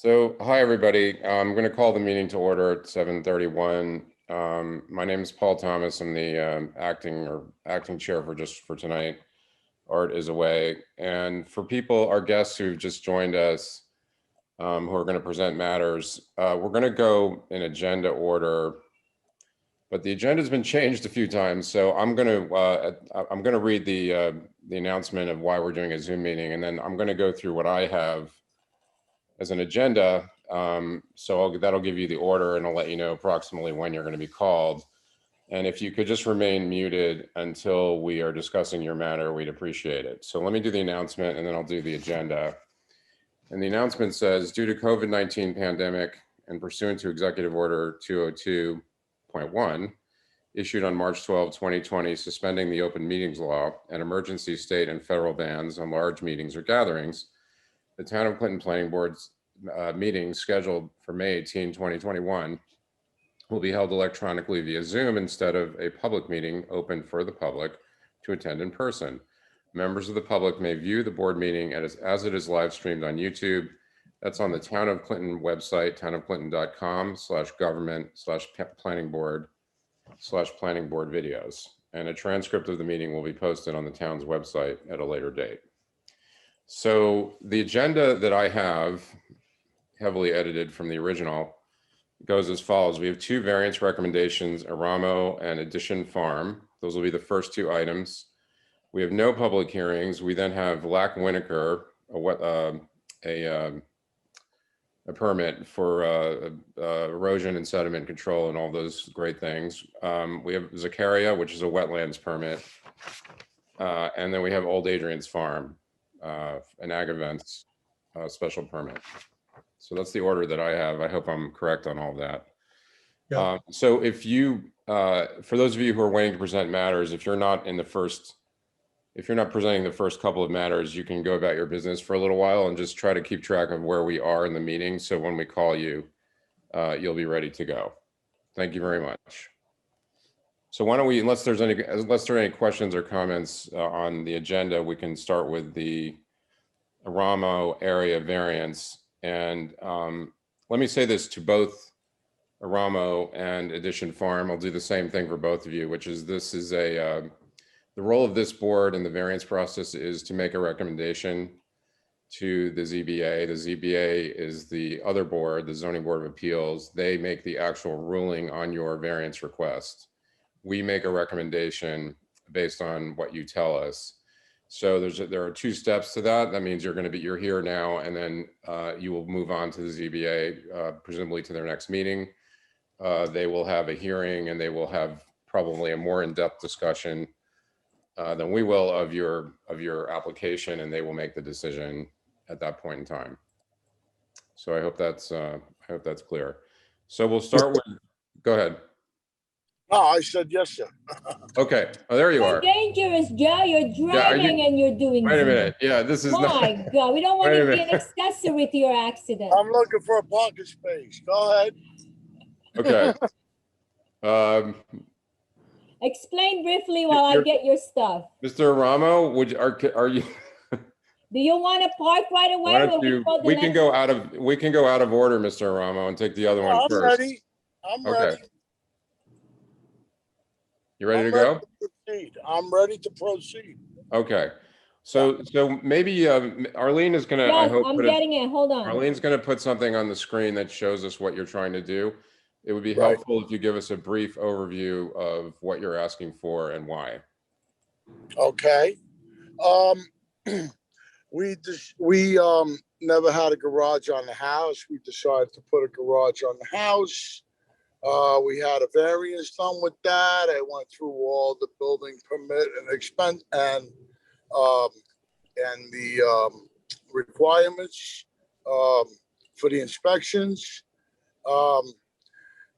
So, hi, everybody. I'm going to call the meeting to order at 7:31. My name is Paul Thomas. I'm the acting chair for tonight. Art is away. And for our guests who've just joined us, who are going to present matters, we're going to go in agenda order, but the agenda has been changed a few times. So I'm going to read the announcement of why we're doing a Zoom meeting, and then I'm going to go through what I have as an agenda. That'll give you the order, and I'll let you know approximately when you're going to be called. And if you could just remain muted until we are discussing your matter, we'd appreciate it. So let me do the announcement, and then I'll do the agenda. And the announcement says, due to COVID-19 pandemic and pursuant to Executive Order 202.1, issued on March 12, 2020, suspending the open meetings law and emergency state and federal bans on large meetings or gatherings, the Town of Clinton Planning Board's meeting scheduled for May 18, 2021 will be held electronically via Zoom instead of a public meeting open for the public to attend in person. Members of the public may view the board meeting as it is live streamed on YouTube. That's on the Town of Clinton website, townofclinton.com/government/planning board videos. And a transcript of the meeting will be posted on the town's website at a later date. So the agenda that I have, heavily edited from the original, goes as follows. We have two variance recommendations, Aramo and Addition Farm. Those will be the first two items. We have no public hearings. We then have Lac Winokur, a permit for erosion and sediment control and all those great things. We have Zakaria, which is a wetlands permit. And then we have Old Adrian's Farm, an ag events special permit. So that's the order that I have. I hope I'm correct on all of that. Yeah. So if you, for those of you who are waiting to present matters, if you're not presenting the first couple of matters, you can go about your business for a little while and just try to keep track of where we are in the meeting. So when we call you, you'll be ready to go. Thank you very much. So why don't we, unless there are any questions or comments on the agenda, we can start with the Aramo area variance. And let me say this to both Aramo and Addition Farm. I'll do the same thing for both of you, which is the role of this board in the variance process is to make a recommendation to the ZBA. The ZBA is the other board, the Zoning Board of Appeals. They make the actual ruling on your variance request. We make a recommendation based on what you tell us. So there are two steps to that. That means you're here now, and then you will move on to the ZBA, presumably to their next meeting. They will have a hearing, and they will have probably a more in-depth discussion than we will of your application, and they will make the decision at that point in time. So I hope that's clear. So we'll start with. Go ahead. No, I said yes, sir. Okay. Oh, there you are. Dangerous, Joe. You're driving and you're doing. Wait a minute. Yeah, this is. My God, we don't want to be an accessory to your accident. I'm looking for a parking space. Go ahead. Okay. Explain briefly while I get your stuff. Mr. Aramo, are you? Do you want to park right away? Why don't we can go out of order, Mr. Aramo, and take the other one first. I'm ready. You ready to go? I'm ready to proceed. Okay. So maybe Arlene is going to, yes, I hope. I'm getting it. Hold on. Arlene's going to put something on the screen that shows us what you're trying to do. It would be helpful if you give us a brief overview of what you're asking for and why. Okay. We never had a garage on the house. We decided to put a garage on the house. We had a variance done with that. I went through all the building permit and expense and the requirements for the inspections.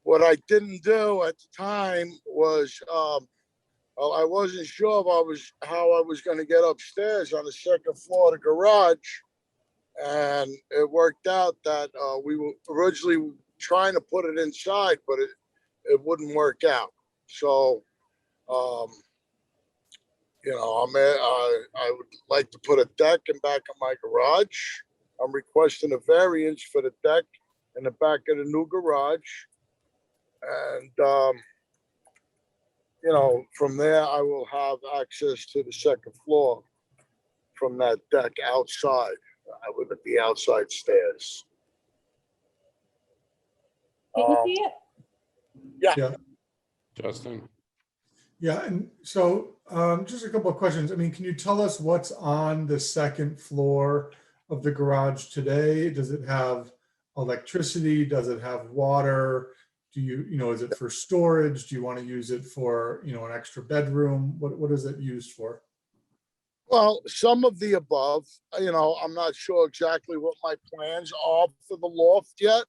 What I didn't do at the time was I wasn't sure if how I was going to get upstairs on the second floor of the garage, and it worked out that we were originally trying to put it inside, but it wouldn't work out. So, I would like to put a deck in back of my garage. I'm requesting a variance for the deck in the back of the new garage. And, you know, from there, I will have access to the second floor from that deck outside. I live at the outside stairs. Can you Um, see it? Yeah, Justin? yeah. And so just a couple of questions. I mean, can you tell us what's on the second floor of the garage today? Does it have electricity? Does it have water? Do you, is it for storage? Do you want to use it for, an extra bedroom? What is it used for? Well, some of the above, you know, I'm not sure exactly what my plans are for the loft yet.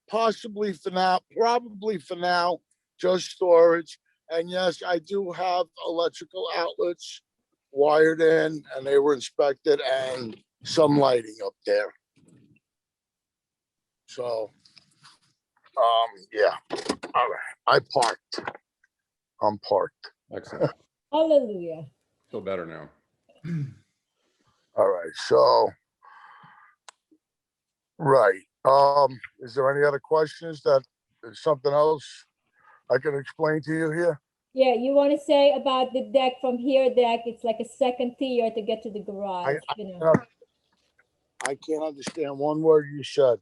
Possibly for now, probably for now, just storage. And yes, I do have electrical outlets wired in and they were inspected and some lighting up there. So, yeah, all right. I parked. I'm parked. Excellent. Hallelujah. Feel better now. All right, so, right. Is there any other questions that is something else I can explain to you here? Yeah, you want to say about the deck from here deck, it's like a second tier to get to the garage, I can't understand one word you said.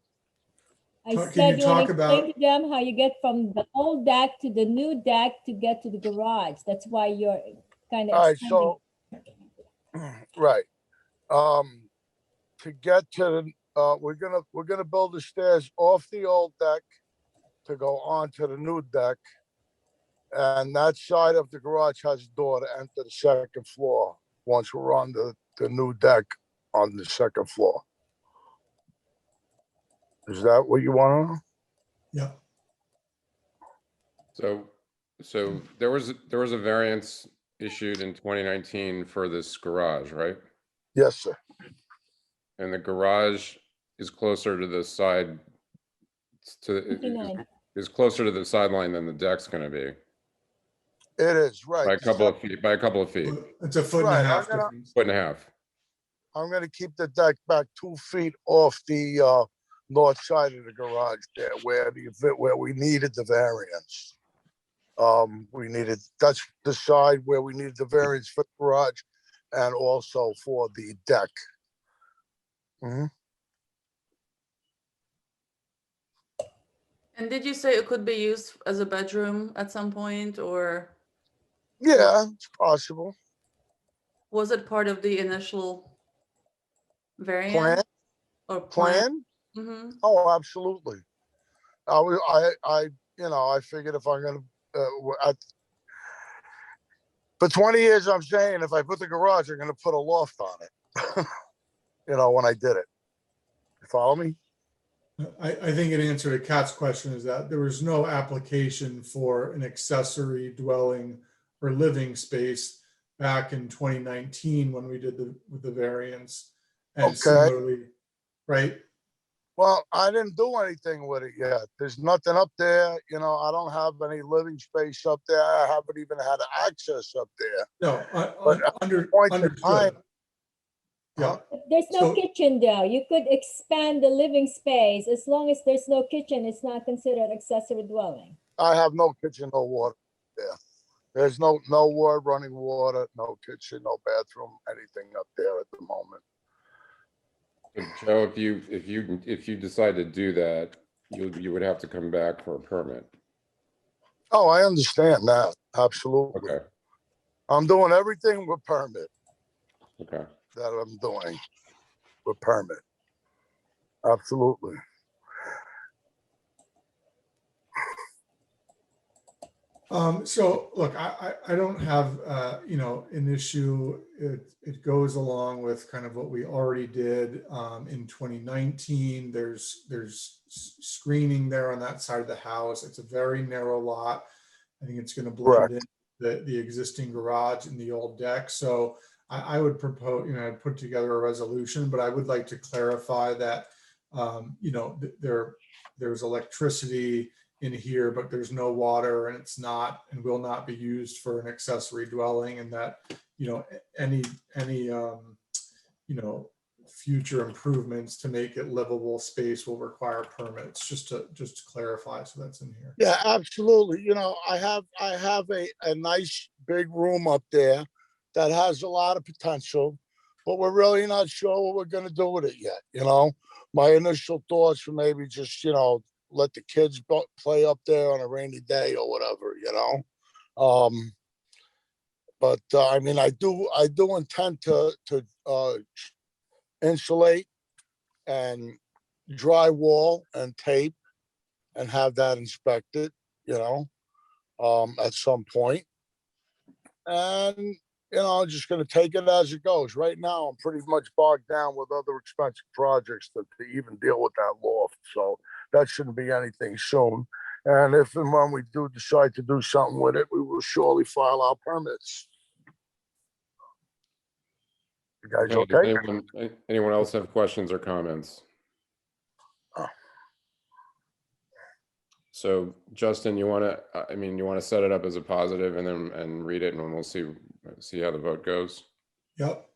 I Can said you you want talk to explain about- to them how you get from the old deck to the new deck to get to the garage. That's why you're kind of All right, extending. so, right. To get to the, we're gonna build the stairs off the old deck to go onto the new deck. And that side of the garage has a door to enter the second floor once we're on the new deck on the second floor. Is that what you want to know? Yeah. So there was a variance issued in 2019 for this garage, right? Yes, sir. And the garage is closer to the side is closer to the sideline than the deck's going to be It is, right. by a couple of feet. By a couple of feet, It's a foot and a Right, half difference. foot and a half. I'm gonna keep the deck back 2 feet off the north side of the garage there where we needed the variance. That's the side where we needed the variance for the garage and also for the deck. Mhm. And did you say it could be used as a bedroom at some point, or Yeah, it's possible. was it part of the initial variant Plan, or plan? plan? Mm-hmm. Oh, absolutely. I figured if I'm gonna, for 20 years, I'm saying if I put the garage, I'm gonna put a loft on it. When I did it. You follow me? I think an answer to Kat's question is that there was no application for an accessory dwelling or living space back in 2019 when we did the variance. And Okay. similarly, right? Well, I didn't do anything with it yet. There's nothing up there. I don't have any living space up there. I haven't even had access up there. No, But at point in understood. time- Yeah. There's no So- kitchen though. You could expand the living space. As long as there's no kitchen, it's not considered accessory dwelling. I have no kitchen, no water there. There's no running water, no kitchen, no bathroom, anything up there at the moment. But Joe, if you decide to do that, you would have to come back for a permit. Oh, I understand that. Absolutely. Okay. I'm doing everything with permit Okay. that I'm doing with permit. Absolutely. So look, I don't have, an issue. It goes along with kind of what we already did in 2019. There's screening there on that side of the house. It's a very narrow lot. I think it's going to blend in the existing garage and the old deck. So I would propose, I'd put together a resolution, but I would like to clarify that, there's electricity in here, but there's no water and it's not and will not be used for an accessory dwelling, and that, any future improvements to make it livable space will require permits, just to clarify, so that's in here. Yeah, absolutely. You know, I have a nice big room up there that has a lot of potential, but we're really not sure what we're gonna do with it yet, you know? My initial thoughts were maybe just, you know, let the kids play up there on a rainy day or whatever, you know? But I mean, I do intend to insulate and drywall and tape and have that inspected, you know, at some point. And, you know, just gonna take it as it goes. Right now, I'm pretty much bogged down with other expensive projects to even deal with that loft. So that shouldn't be anything soon. And if and when we do decide to do something with it, we will surely file our permits. You guys Okay, does okay? anyone else have questions or comments? Oh. So Justin, you want to, I mean, you want to set it up as a positive and then, and read it, and then we'll see how the vote goes. Yep.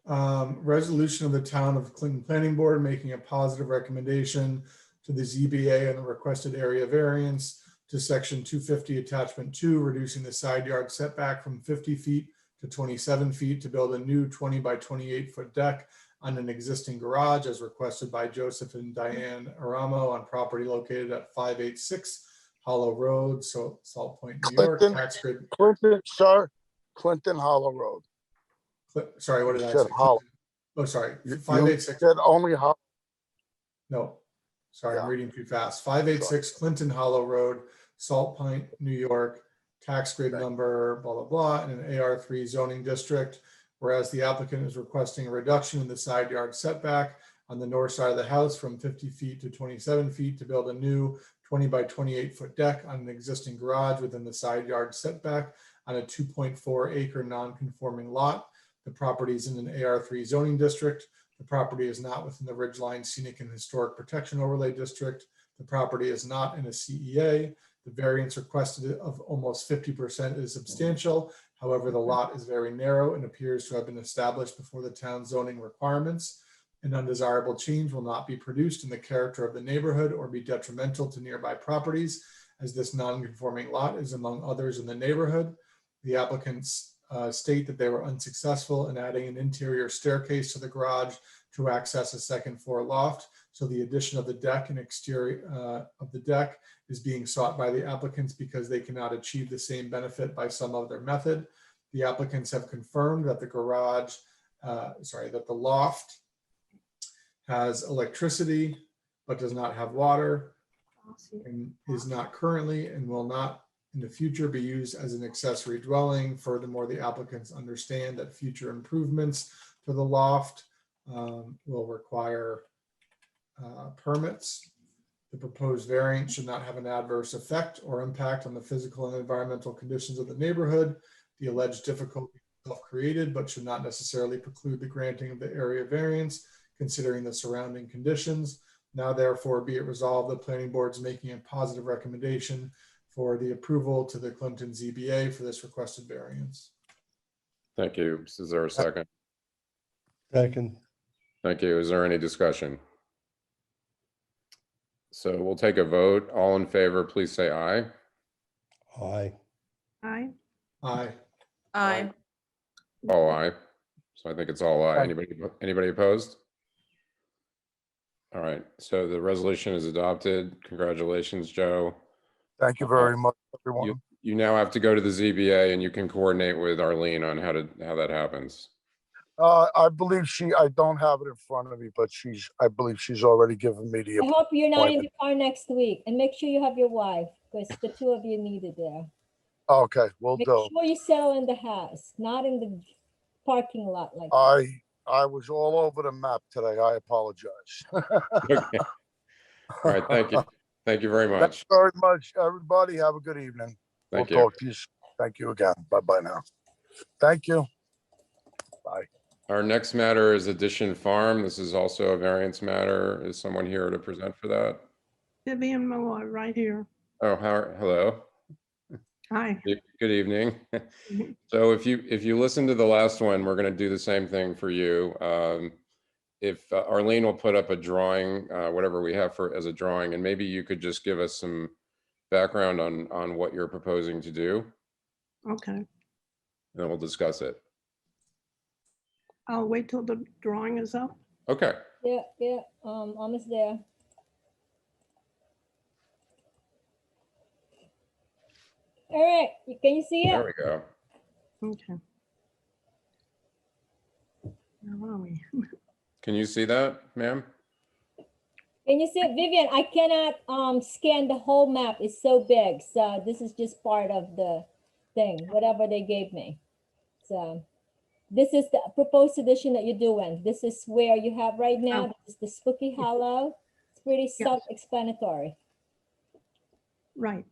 Resolution of the Town of Clinton Planning Board making a positive recommendation to the ZBA on the requested area variance to section 250 attachment 2, reducing the side yard setback from 50 feet to 27 feet to build a new 20 by 28 foot deck on an existing garage as requested by Joseph and Diane Aramo on property located at 586 Hollow Road, so Salt Point, New York. Tax grid. Clinton Hollow Road. Sorry, what did You I said say? Hollow. Oh, sorry. You 586. said only Hollow. No, sorry, I'm Yeah. reading too fast. 586 Clinton Hollow Road, Salt Point, New York, tax grid Okay. number, blah, blah, blah, in an AR3 zoning district. Whereas the applicant is requesting a reduction in the side yard setback on the north side of the house from 50 feet to 27 feet to build a new 20 by 28 foot deck on an existing garage within the side yard setback on a 2.4 acre non-conforming lot. The property is in an AR3 zoning district. The property is not within the Ridgeline Scenic and Historic Protection Overlay District. The property is not in a CEA. The variance requested of almost 50% is substantial. However, the lot is very narrow and appears to have been established before the town zoning requirements. An undesirable change will not be produced in the character of the neighborhood or be detrimental to nearby properties, as this non-conforming lot is among others in the neighborhood. The applicants state that they were unsuccessful in adding an interior staircase to the garage to access a second floor loft. So the addition of the deck and exterior of the deck is being sought by the applicants because they cannot achieve the same benefit by some other method. The applicants have confirmed that the garage, that the loft has electricity, but does not have water, and is not currently and will not in the future be used as an accessory dwelling. Furthermore, the applicants understand that future improvements to the loft will require permits. The proposed variance should not have an adverse effect or impact on the physical and environmental conditions of the neighborhood. The alleged difficulty is self-created, but should not necessarily preclude the granting of the area variance, considering the surrounding conditions. Now, therefore, be it resolved, the planning board is making a positive recommendation for the approval to the Clinton ZBA for this requested variance. Thank you. Is there a second? Second. Thank you. Is there any discussion? So we'll take a vote. All in favor, please say aye. Aye. Aye. Aye. Aye. All aye. So I think it's all aye. Anybody opposed? All right. So the resolution is adopted. Congratulations, Joe. Thank you very much, everyone. You now have to go to the ZBA and you can coordinate with Arlene on how that happens. I believe I don't have it in front of me, but I believe she's already given me the I hope you're not in appointment. the car next week, and make sure you have your wife, because the two of you need it there. Okay, we'll Make do. sure you settle in the house, not in the parking lot like that. I was all over the map today. I apologize. Okay. All right. Thank you. Thank you very Thanks much. very much, everybody. Have a good evening. Thank We'll you. talk to you. Thank you again. Bye-bye now. Thank you. Bye. Our next matter is Addition Farm. This is also a variance matter. Is someone here to present for that? Vivian Malloy, right here. Oh, hello. Hi. Good evening. So if you listen to the last one, we're going to do the same thing for you. if Arlene will put up a drawing, whatever we have for as a drawing, and maybe you could just give us some background on what you're proposing to do, Okay, and then we'll discuss it. I'll wait till the drawing is up. Okay. Yeah, yeah, almost there. All right, can you see There it? we go. Okay. Where are we? Can you see that, ma'am? Can you see it, Vivian? I cannot scan the whole map. It's so big. So this is just part of the thing, whatever they gave me. So this is the proposed addition that you're doing. This is where you have right now. This is the Spooky Hollow. It's pretty Yes. self-explanatory. Right.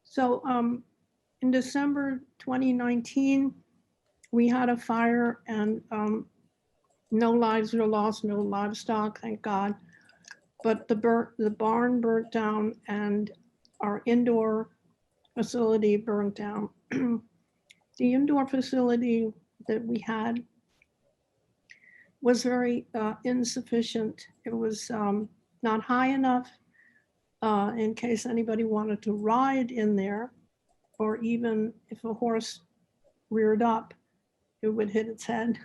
So in December 2019, we had a fire and no lives were lost, no livestock, thank God. But the barn burnt down and our indoor facility burnt down. The indoor facility that we had was very insufficient. It was not high enough in case anybody wanted to ride in there, or even if a horse reared up, it would hit its head.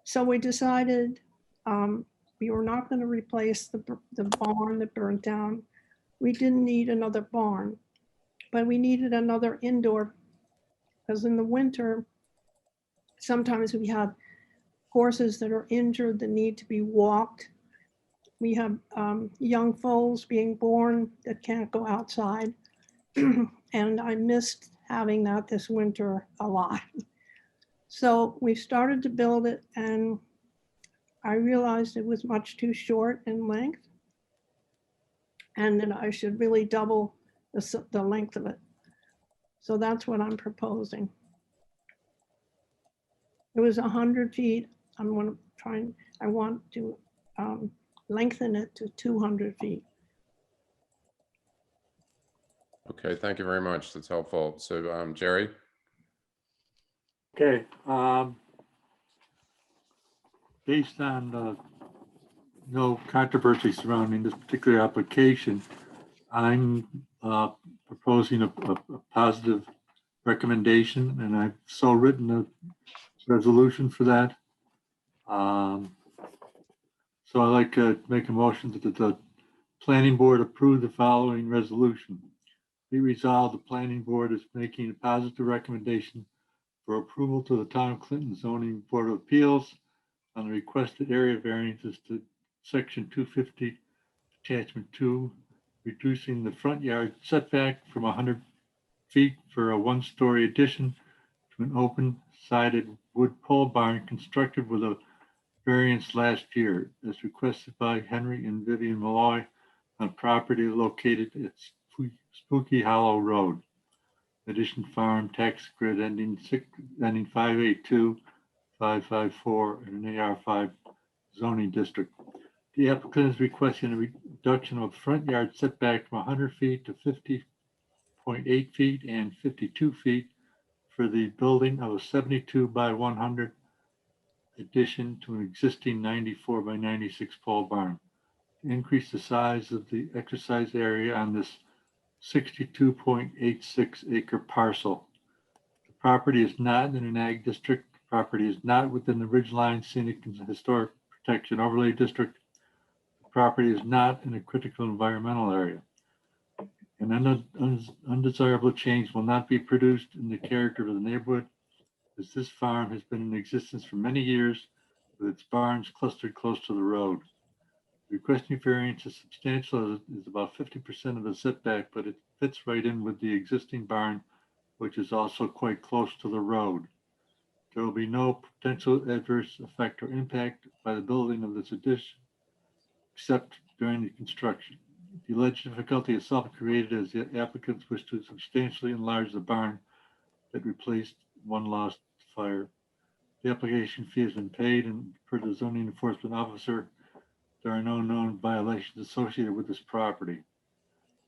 So we decided we were not going to replace the barn that burnt down. We didn't need another barn, but we needed another indoor, because in the winter, sometimes we have horses that are injured that need to be walked. We have young foals being born that can't go outside. And I missed having that this winter a lot. So we started to build it, and I realized it was much too short in length, and that I should really double the length of it. So that's what I'm proposing. It was 100 feet. I want to lengthen it to 200 feet. Okay, thank you very much. That's helpful. So, Jerry? Okay, based on no controversy surrounding this particular application, I'm proposing a positive recommendation, and I've so written a resolution for that. So I'd like to make a motion that the planning board approve the following resolution. Be resolved, the planning board is making a positive recommendation for approval to the Town of Clinton Zoning Board of Appeals on the requested area variances to section 250, attachment 2, reducing the front yard setback from 100 feet for a one-story addition to an open-sided wood pole barn constructed with a variance last year, as requested by Henry and Vivian Malloy on property located at Spooky Hollow Road. Addition Farm Tax Grid ending 582, 554, and an AR5 zoning district. The applicant is requesting a reduction of front yard setback from 100 feet to 50.8 feet and 52 feet for the building of a 72 by 100 addition to an existing 94 by 96 pole barn. To increase the size of the exercise area on this 62.86 acre parcel. The property is not in an ag district. The property is not within the Ridgeline Scenic and Historic Protection Overlay District. The property is not in a critical environmental area. An undesirable change will not be produced in the character of the neighborhood, as this farm has been in existence for many years with its barns clustered close to the road. Requesting variance is substantial, is about 50% of the setback, but it fits right in with the existing barn, which is also quite close to the road. There will be no potential adverse effect or impact by the building of this addition, except during the construction. The alleged difficulty is self-created as the applicants wish to substantially enlarge the barn that replaced one lost fire. The application fee has been paid, and per the zoning enforcement officer, there are no known violations associated with this property.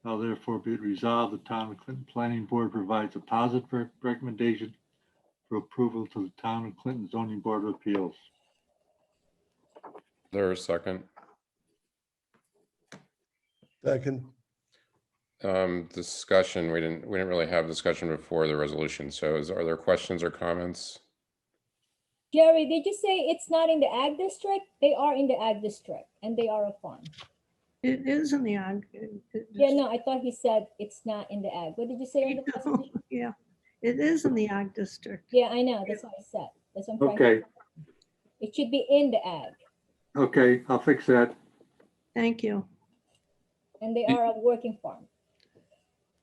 Now therefore be it resolved, the Town of Clinton Planning Board provides a positive recommendation for approval to the Town of Clinton Zoning Board of Appeals. there a second? second, Discussion, we didn't really have discussion before the resolution, so are there questions or comments? Jerry, did you say it's not in the ag district? They are in the ag district and they are a farm. It is in the ag. Yeah, no, I thought he said it's not in the ag. What did you say? On the resolution? Yeah, it is in the ag district. Yeah, I know, that's what I said. That's what I'm trying to. Okay, It should be in the ag, okay, I'll fix that. Thank you. and they are a working farm.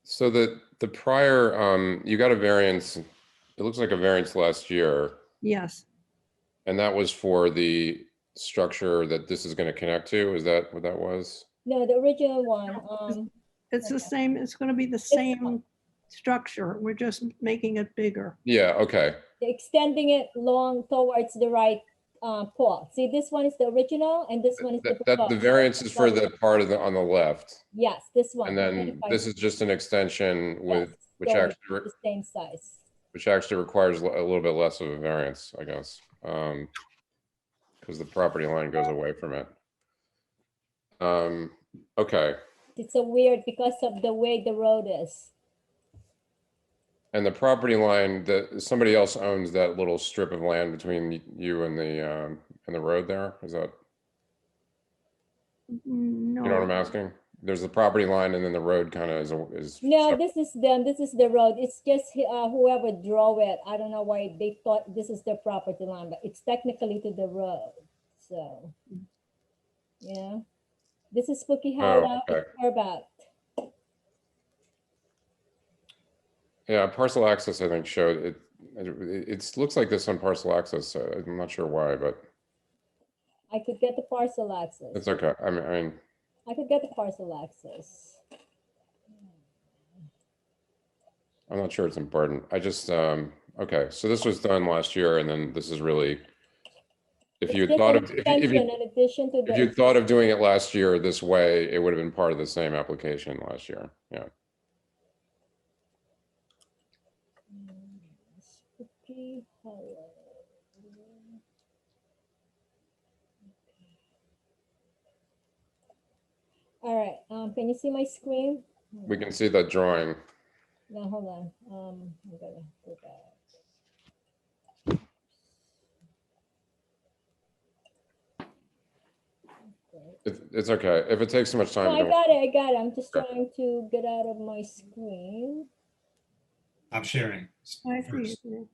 So the prior, you got a variance, it looks like a variance last year, Yes, and that was for the structure that this is going to connect to. Is that what that was? No, the original one, it's the Okay. same, it's gonna be the same structure. We're just making it bigger. Yeah, okay. extending it long towards the right pole. See, this one is the original and this one is the That the proposed. variance is for the part of on the left, Yes, this one. and the then 25 this is just an extension with, yes, which going actually, the same size. which actually requires a little bit less of a variance, I guess. Because the property line goes away from it. Okay, It's a weird because of the way the road is. and the property line, that somebody else owns that little strip of land between you and the road there, is that, No. you know what I'm asking? There's the property line and then the road kind of is. No, this is them. This is the road. It's just whoever drew it. I don't know why they thought this is their property line, but it's technically to the road. So, yeah, this is Spooky Hollow. okay. It's curb out. Yeah, parcel access, I think, showed it. It looks like this on parcel access. So I'm not sure why, but I could get the parcel access. it's okay. I mean, I could get the parcel access. I'm not sure it's important. I just, okay, so this was done last year, and then this is really, if It's you just thought an of, extension in addition to if you the, thought of doing it last year this way, it would have been part of the same application last year. Yeah. Spooky Hollow. All right, can you see my screen? We can see that drawing. No, hold on. I'm gonna go back. It's okay. If it takes too much time, No, I don't. got it. I got it. I'm just Okay. trying to get out of my screen. I'm sharing. I see first. it.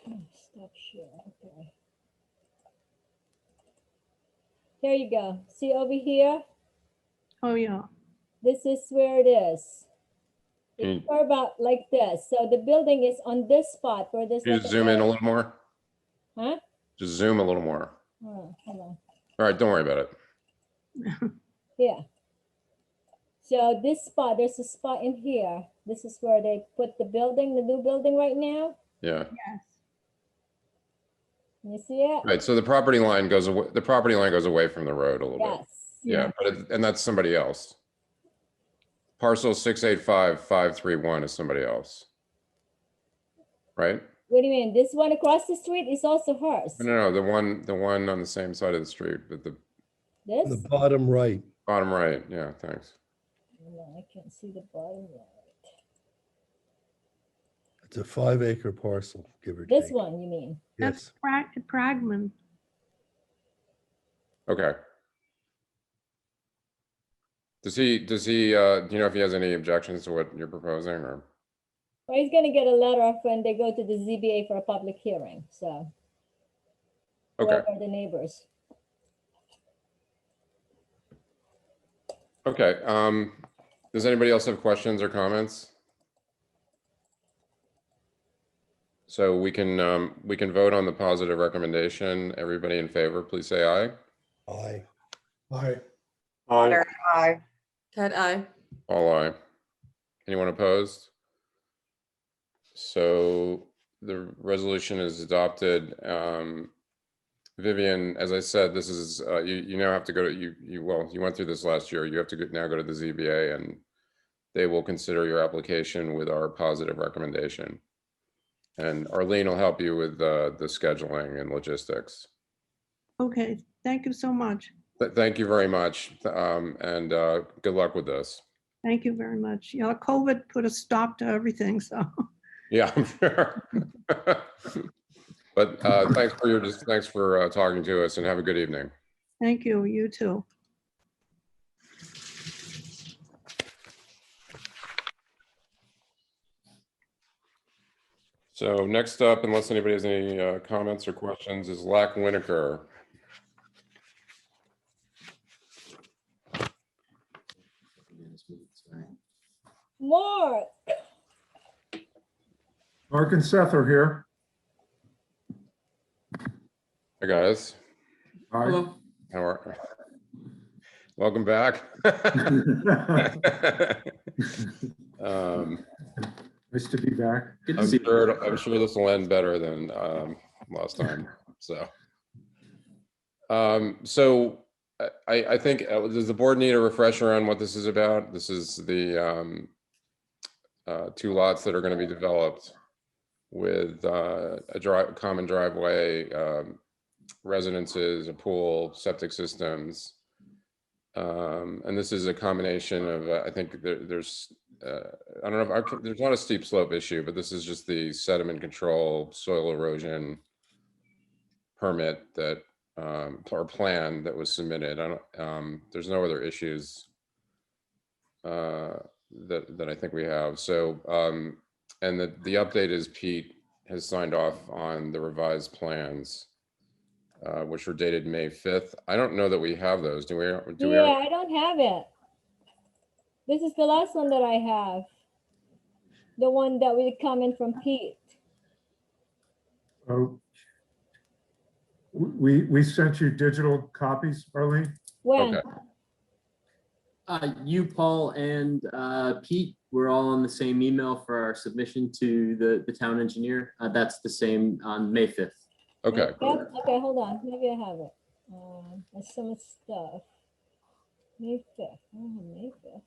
Yeah. Stop share. Okay. There you go. See over here? Oh, yeah. This is where it is. Can It's you- curved out like this. So the building is on this spot where there's. Can you like zoom in a little more? Huh? Just zoom a little more. Hold on. All right, don't worry about it. Yeah. So this spot, there's a spot in here. This is where they put the building, the new building right now. Yeah. Yes. Can you see it? Right. So the property line goes away. The property line goes away from the road a little bit. Yes. Yeah, but and that's somebody else. Parcel 685-531 is somebody else. Right? What do you mean? This one across the street is also hers. No, the one on the same side of the street, at the This? the bottom right. bottom right. Yeah, thanks. No, I can't see the bottom right. It's a 5-acre parcel, give or take. This one, you mean? Yes, That's Pragman. Okay. Does he, do you know if he has any objections to what you're proposing, or? Well, he's gonna get a letter when they go to the ZBA for a public hearing, so. Okay, Whoever the neighbors. okay. Does anybody else have questions or comments? So we can vote on the positive recommendation. Everybody in favor, please say aye. aye. Aye. Aye. Ted, I. All aye. Anyone opposed? So the resolution is adopted. Vivian, as I said, this is, you now have to go to, you went through this last year. You have to now go to the ZBA and they will consider your application with our positive recommendation. And Arlene will help you with the scheduling and logistics. Okay, thank you so much. But thank you very much, and good luck with this. Thank you very much. Yeah, COVID put a stop to everything, so. Yeah, I'm sure. But thanks for talking to us, and have a good evening. Thank you, you too. So next up, unless anybody has any comments or questions, is Lack Winokur. Mark, Mark and Seth are here. Hi, guys. Hi. Hello. How are? Welcome back. Nice to be back. I'm sure this will end better than last time. So, I think does the board need a refresher on what this is about? This is the 2 lots that are going to be developed with a common driveway, residences, a pool, septic systems. And this is a combination of, I think there's, I don't know if there's not a steep slope issue, but this is just the sediment control, soil erosion permit that, or plan that was submitted. I don't, there's no other issues that I think we have. So, and the update is Pete has signed off on the revised plans, which were dated May 5th. I don't know that we have those. Do we? yeah, I don't have it. This is the last one that I have. The one that will come in from Pete. Oh, we sent you digital copies, Arlene? When? Okay. You, Paul, and Pete were all on the same email for our submission to the town engineer. That's the same on May 5th. Okay. Yep. Okay, hold on. Maybe I have it. There's so much stuff. May 5th. Oh, May 5th.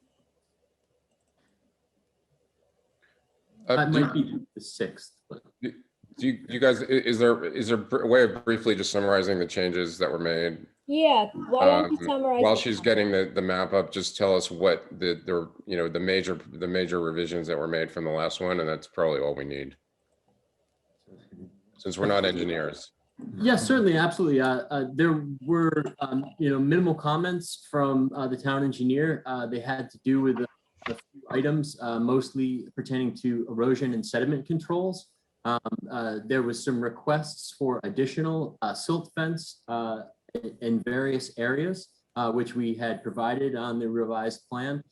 That might be the 6th. But. Do you guys, is there a way of briefly just summarizing the changes that were made? Yeah, why don't you summarize? While she's getting the map up, just tell us what the major revisions that were made from the last one, and that's probably all we need, since we're not engineers. Yes, certainly, absolutely. There were minimal comments from the town engineer. They had to do with a few items, mostly pertaining to erosion and sediment controls. There was some requests for additional silt fence in various areas, which we had provided on the revised plan.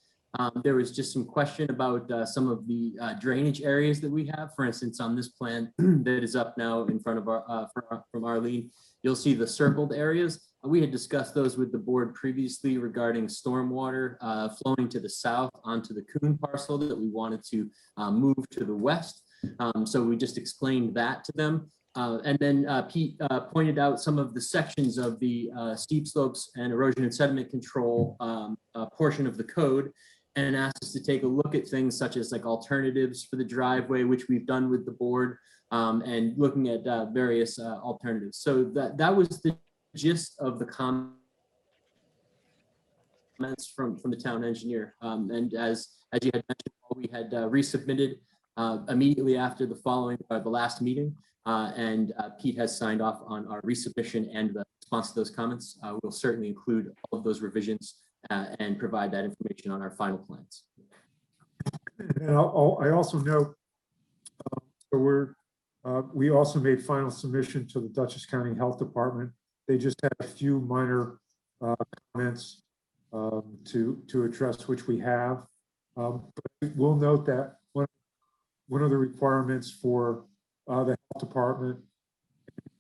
There was just some question about some of the drainage areas that we have. For instance, on this plan that is up now in front of our from Arlene, you'll see the circled areas. We had discussed those with the board previously regarding stormwater flowing to the south onto the Coon parcel that we wanted to move to the west. So we just explained that to them. And then Pete pointed out some of the sections of the steep slopes and erosion and sediment control portion of the code, and asked us to take a look at things such as like alternatives for the driveway, which we've done with the board, and looking at various alternatives. So that was the gist of the comments from the town engineer. And as you had mentioned, we had resubmitted immediately after the last meeting, and Pete has signed off on our resubmission and the response to those comments. We'll certainly include all of those revisions and provide that information on our final plans. And I also note, we also made final submission to the Dutchess County Health Department. They just had a few minor comments to address, which we have. But we'll note that one of the requirements for the health department,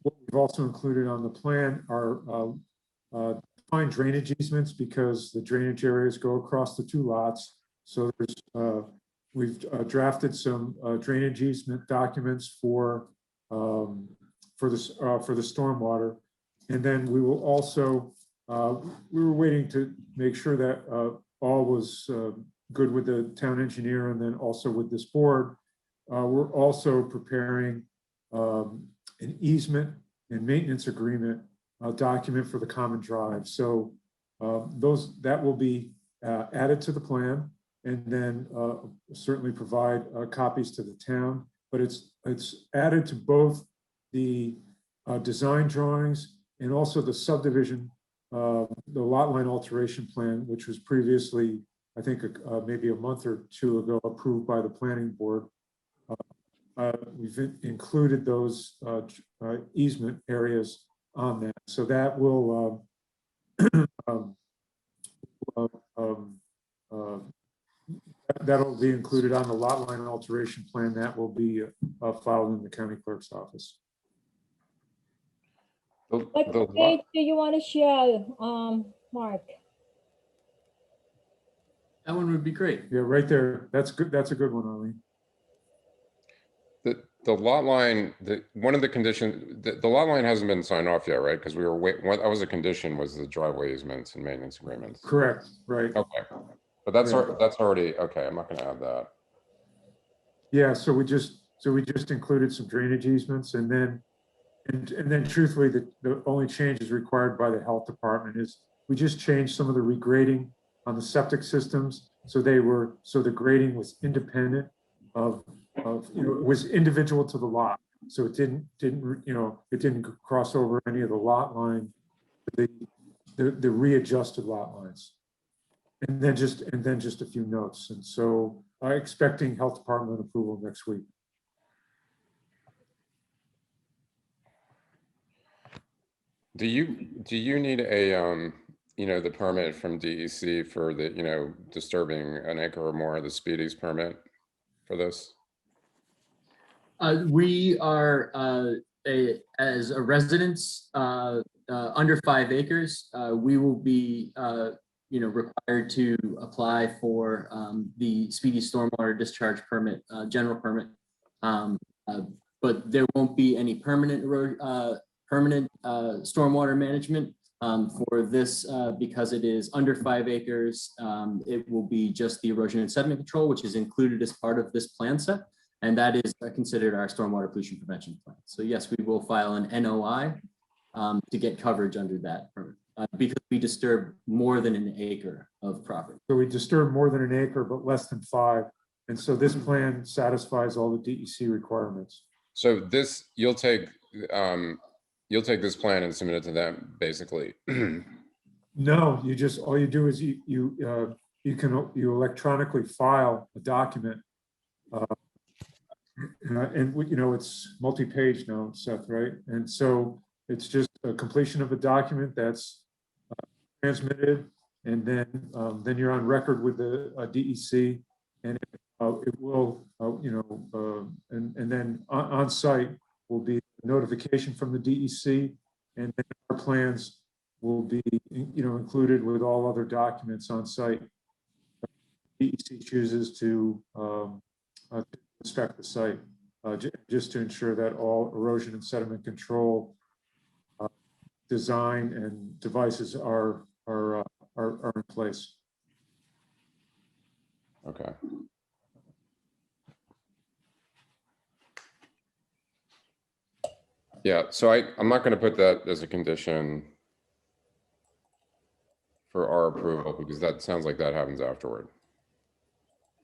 what we've also included on the plan are defined drainage easements, because the drainage areas go across the 2 lots. So we've drafted some drainage easement documents for the stormwater, and then we will also we were waiting to make sure that all was good with the town engineer and then also with this board, we're also preparing an easement and maintenance agreement document for the common drive. So that will be added to the plan, and then certainly provide copies to the town. But it's added to both the design drawings and also the subdivision, the lot line alteration plan, which was previously, I think, maybe a month or two ago, approved by the planning board. We've included those easement areas on that. So that will that'll be included on the lot line alteration plan that will be filed in the county clerk's office. What page do you want to show, Mark? That one would be great. Yeah, right there. That's good. That's a good one, Arlene. The lot line, one of the conditions, the lot line hasn't been signed off yet, right? Because we were that was a condition, was the driveway easements and maintenance agreements. Correct, right. Okay, but that's Yeah. that's already okay. I'm not going to add that. Yeah, so we just included some drainage easements, and then truthfully, the only changes required by the health department is we just changed some of the regrading on the septic systems, so the grading was independent of it was individual to the lot, so it didn't cross over any of the lot line, the readjusted lot lines, and then just a few notes. And so I'm expecting health department approval next week. Do you need a the permit from DEC for the disturbing an acre or more of the Speedy's permit for this? We are as a residence under 5 acres, we will be required to apply for the speedy stormwater discharge permit, general permit, but there won't be any permanent stormwater management for this because it is under 5 acres. It will be just the erosion and sediment control, which is included as part of this plan set. And that is considered our stormwater pollution prevention plan. So yes, we will file an NOI to get coverage under that permit because we disturb more than an acre of property. So we disturb more than an acre, but less than 5. And so this plan satisfies all the DEC requirements. So this, you'll take this plan and submit it to them, basically. No, all you do is you electronically file a document. And it's multi-page now, Seth, right? And so it's just a completion of a document that's transmitted, and then you're on record with the DEC, and it will, and then on site will be notification from the DEC, and then our plans will be, included with all other documents on site. DEC chooses to inspect the site, just to ensure that all erosion and sediment control design and devices are in place. Okay. Yeah, so I'm not going to put that as a condition for our approval because that sounds like that happens afterward.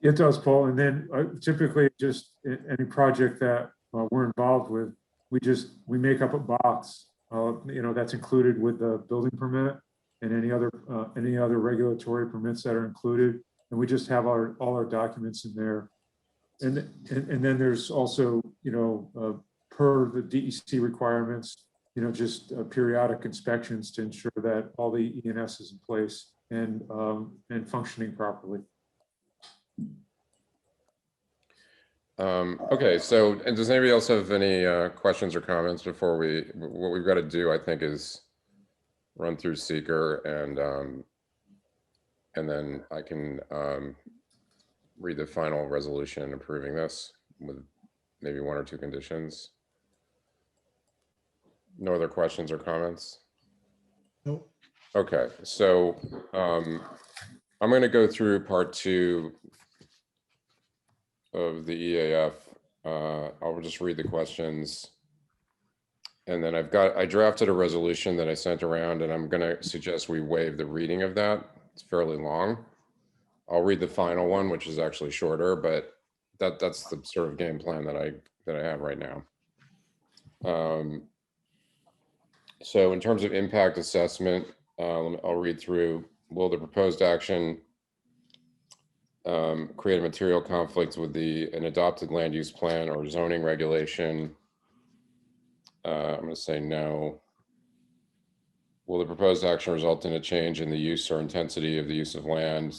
It does, Paul. And then typically just any project that we're involved with, we make up a box, that's included with the building permit and any other regulatory permits that are included. And we just have all our documents in there. And then there's also, per the DEC requirements, just periodic inspections to ensure that all the ENS is in place and functioning properly. Okay, so and does anybody else have any questions or comments before what we've got to do, I think, is run through seeker and then I can read the final resolution approving this with maybe 1 or 2 conditions. No other questions or comments? Nope. Okay, so I'm going to go through part 2 of the EAF. I'll just read the questions. And then I drafted a resolution that I sent around, and I'm gonna suggest we waive the reading of that. It's fairly long. I'll read the final one, which is actually shorter, but that's the sort of game plan that I have right now. So in terms of impact assessment, I'll read through. Will the proposed action create a material conflict with an adopted land use plan or zoning regulation? I'm going to say no. Will the proposed action result in a change in the use or intensity of the use of land?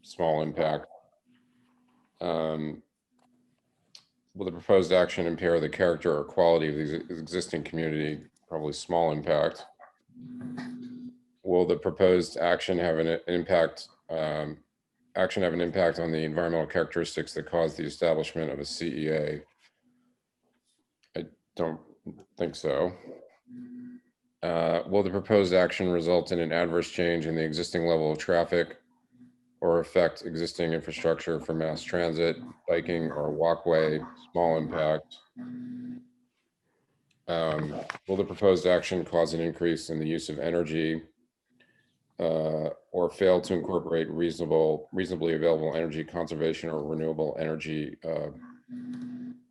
Small impact. Will the proposed action impair the character or quality of the existing community? Probably small impact. Will the proposed action have an impact? Have an impact on the environmental characteristics that cause the establishment of a CEA? I don't think so. Will the proposed action result in an adverse change in the existing level of traffic or affect existing infrastructure for mass transit, biking, or walkway? Small impact. Will the proposed action cause an increase in the use of energy or fail to incorporate reasonably available energy conservation or renewable energy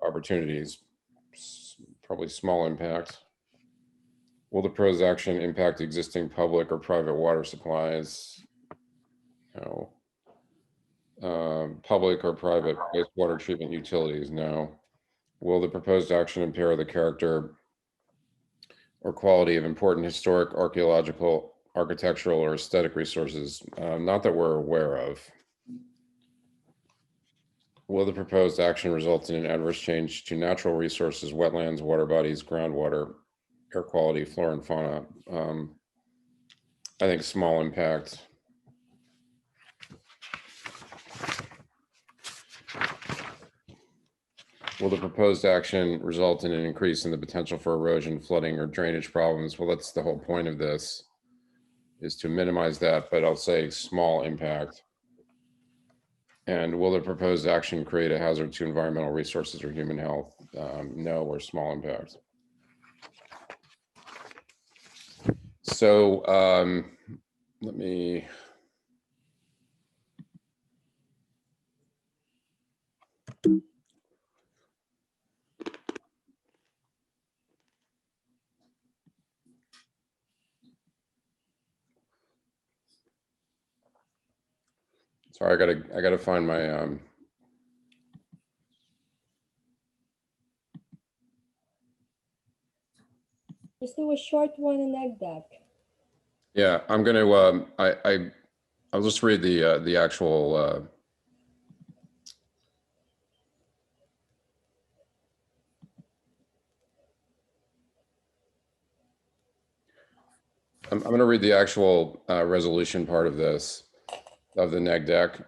opportunities? Probably small impact. Will the proposed action impact existing public or private water supplies? No. Public or private wastewater treatment utilities? No. Will the proposed action impair the character or quality of important historic, archaeological, architectural, or aesthetic resources? Not that we're aware of. Will the proposed action result in an adverse change to natural resources, wetlands, water bodies, groundwater, air quality, flora and fauna? I think small impact. Will the proposed action result in an increase in the potential for erosion, flooding, or drainage problems? Well, that's the whole point of this, is to minimize that, but I'll say small impact. And will the proposed action create a hazard to environmental resources or human health? No, or small impact. So let me. Sorry, I gotta find my Just do a short one in egg deck. Yeah, I'm gonna I'll just read the actual I'm going to read the actual resolution part of this, of the neg deck.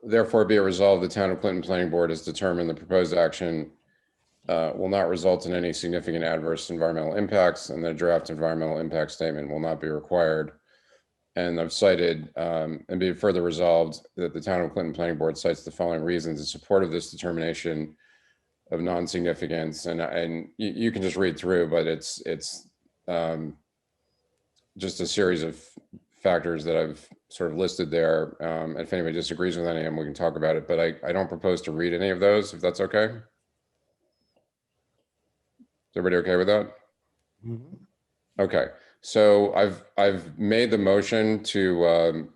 Therefore, be it resolved, the Town of Clinton Planning Board has determined the proposed action will not result in any significant adverse environmental impacts, and the draft environmental impact statement will not be required. And I've cited, and be it further resolved, that the Town of Clinton Planning Board cites the following reasons in support of this determination of non-significance. And you can just read through, but it's just a series of factors that I've sort of listed there. If anybody disagrees with any of them, we can talk about it, but I don't propose to read any of those, if that's okay. Is everybody okay with that? Mhm. Okay, so I've made the motion to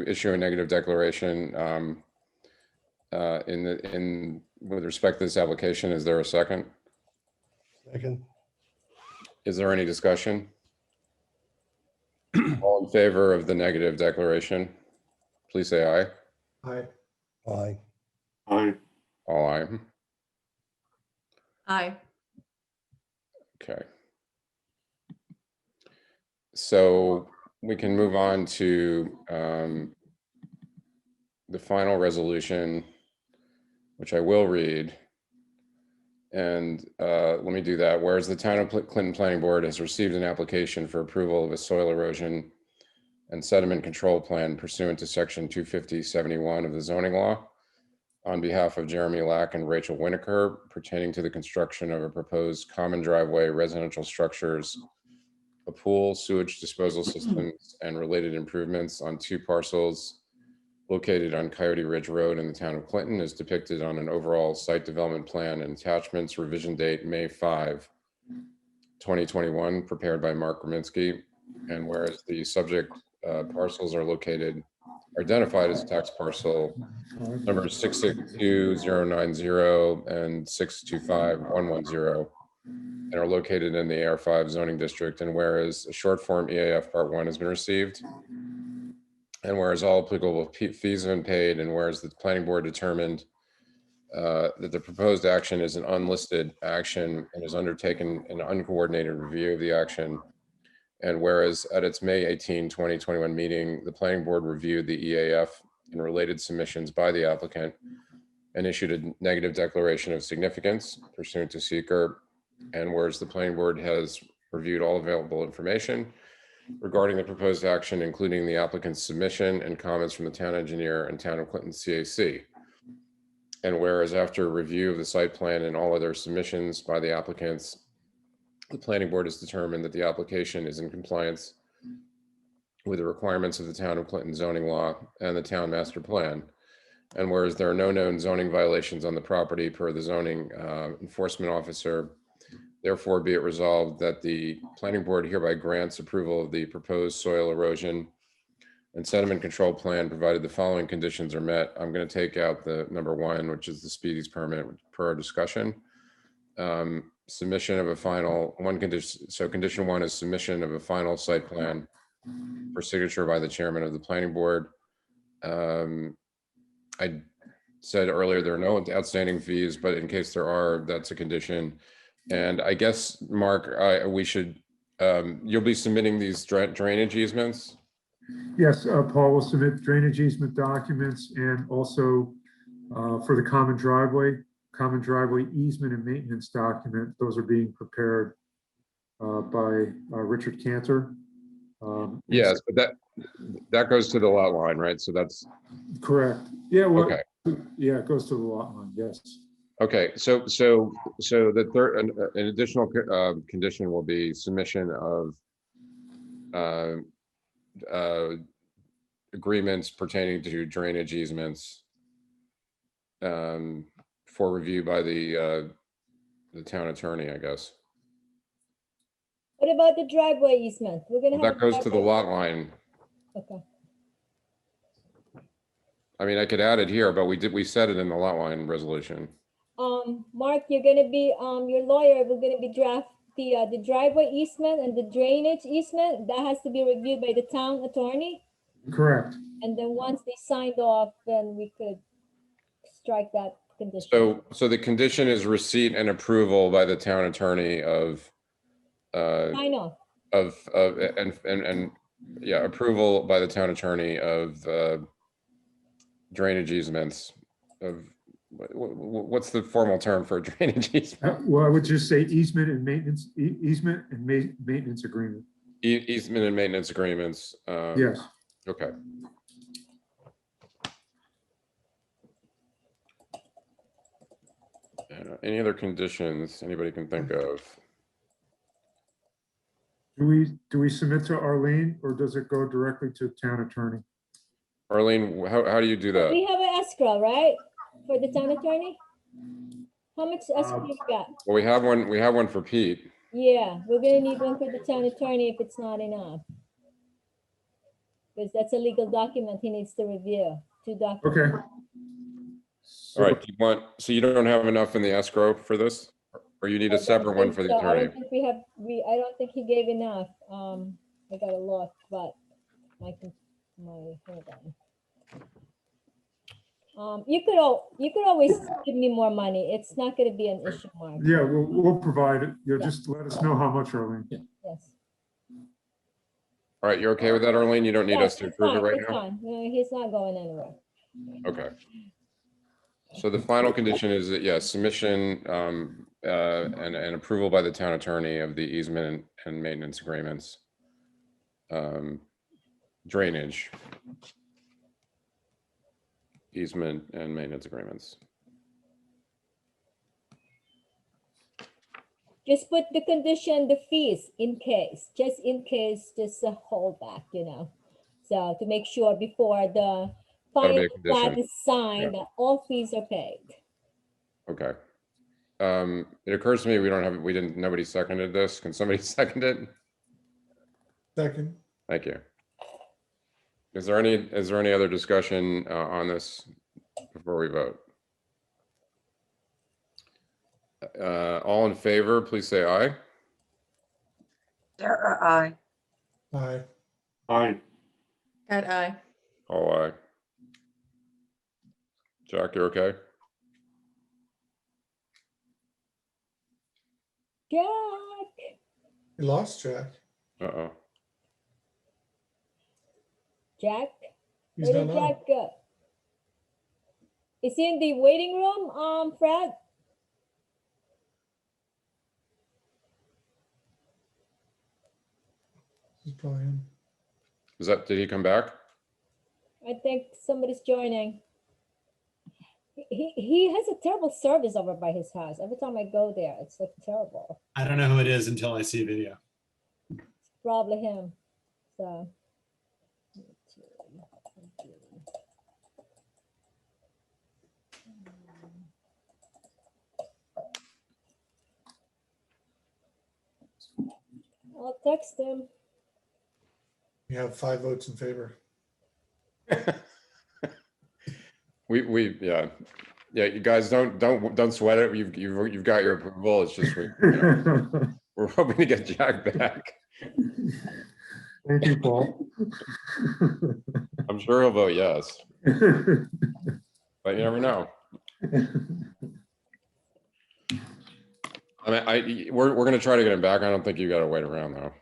issue a negative declaration with respect to this application. Is there a second? Second. Is there any discussion? All in favor of the negative declaration, please say aye. Aye. Aye. Aye. All aye. Aye. Okay. So we can move on to the final resolution, which I will read. And let me do that. Whereas the Town of Clinton Planning Board has received an application for approval of a soil erosion and sediment control plan pursuant to section 250-71 of the zoning law on behalf of Jeremy Lack and Rachel Winokur pertaining to the construction of a proposed common driveway, residential structures, a pool, sewage disposal systems, and related improvements on 2 parcels located on Coyote Ridge Road in the town of Clinton is depicted on an overall site development plan and attachments, revision date May 5, 2021, prepared by Mark Rominsky. And whereas the subject parcels are identified as tax parcel number 662-090 and 625-110, and are located in the AR5 zoning district. And whereas a short form EAF Part 1 has been received, and whereas all applicable fees have been paid, and whereas the planning board determined that the proposed action is an unlisted action and has undertaken an uncoordinated review of the action, and whereas at its May 18, 2021 meeting, the planning board reviewed the EAF and related submissions by the applicant and issued a negative declaration of significance pursuant to seeker, and whereas the planning board has reviewed all available information regarding the proposed action, including the applicant's submission and comments from the town engineer and town of Clinton CAC. And whereas after review of the site plan and all other submissions by the applicants, the planning board has determined that the application is in compliance with the requirements of the town of Clinton zoning law and the town master plan. And whereas there are no known zoning violations on the property per the zoning enforcement officer, therefore be it resolved that the planning board hereby grants approval of the proposed soil erosion and sediment control plan, provided the following conditions are met. I'm going to take out the number 1, which is the speedies permit per our discussion. Submission of a final condition. So condition 1 is submission of a final site plan for signature by the chairman of the planning board. I said earlier there are no outstanding fees, but in case there are, that's a condition. And I guess, Mark, we should, you'll be submitting these drainage easements? Yes, Paul will submit drainage easement documents and also for the common driveway easement and maintenance document. Those are being prepared by Richard Cantor. Yes, but that goes to the lot line, right? So that's correct. Yeah. Well, okay. Yeah, it goes to the lot line. Yes. Okay. So the third, an additional condition will be submission of agreements pertaining to drainage easements for review by the town attorney, I guess. What about the driveway easement? We're gonna have. That goes to the lot line. Okay. I mean, I could add it here, but we said it in the lot line resolution. Mark, you're gonna be, your lawyer, we're gonna be draft the driveway easement and the drainage easement. That has to be reviewed by the town attorney. Correct. And then once they signed off, then we could strike that condition. So the condition is receipt and approval by the town attorney of I know. and yeah, approval by the town attorney of drainage easements of what's the formal term for a drainage easement? Well, I would just say easement and maintenance, maintenance agreement. Easement and maintenance agreements. Yes. Okay. Any other conditions anybody can think of? Do we submit to Arlene or does it go directly to town attorney? Arlene, how do you do that? We have an escrow, right? For the town attorney? How much escrow you got? Well, we have one for Pete. Yeah, we're gonna need one for the town attorney if it's not enough. Because that's a legal document he needs to review, 2 documents. Okay. All right, so you don't have enough in the escrow for this? Or you need a separate one for the attorney? I don't think I don't think he gave enough. I gotta look, but hold on. You could always give me more money. It's not gonna be an issue, Mark. Yeah, we'll provide it. You'll just let us know how much, Arlene. Yes. All right, you're okay with that, Arlene? You don't need us to It's approve it fine, right it's now? fine. No, he's not going anywhere. Okay. So the final condition is that, yeah, submission and approval by the town attorney of the easement and maintenance agreements. Drainage. Easement and maintenance agreements. Just put the condition, the fees in case, just a holdback, you know. So to make sure before the That'll be final a plat condition. is signed, that all fees are paid. Okay. It occurs to me, nobody seconded this. Can somebody second it? Second. Thank you. Is there any other discussion on this before we vote? All in favor, please say aye. Sarah, aye. Aye. Aye. Cat eye. All aye. Jack, you okay? Jack, We lost Jack. Uh-oh. Jack, He's where did not on. Jack go? Is he in the waiting room, Fred? He's probably in. Did he come back? I think somebody's joining. He has a terrible service over by his house. Every time I go there, it's like terrible. I don't know who it is until I see a video. It's probably him. So. I'll text him. We have 5 votes in favor. Yeah. You guys don't sweat it. You've got your approval. It's just we're hoping to get Jack back. Thank you, Paul. I'm sure he'll vote yes, but you never know. I mean, we're going to try to get him back. I don't think you got to wait around though.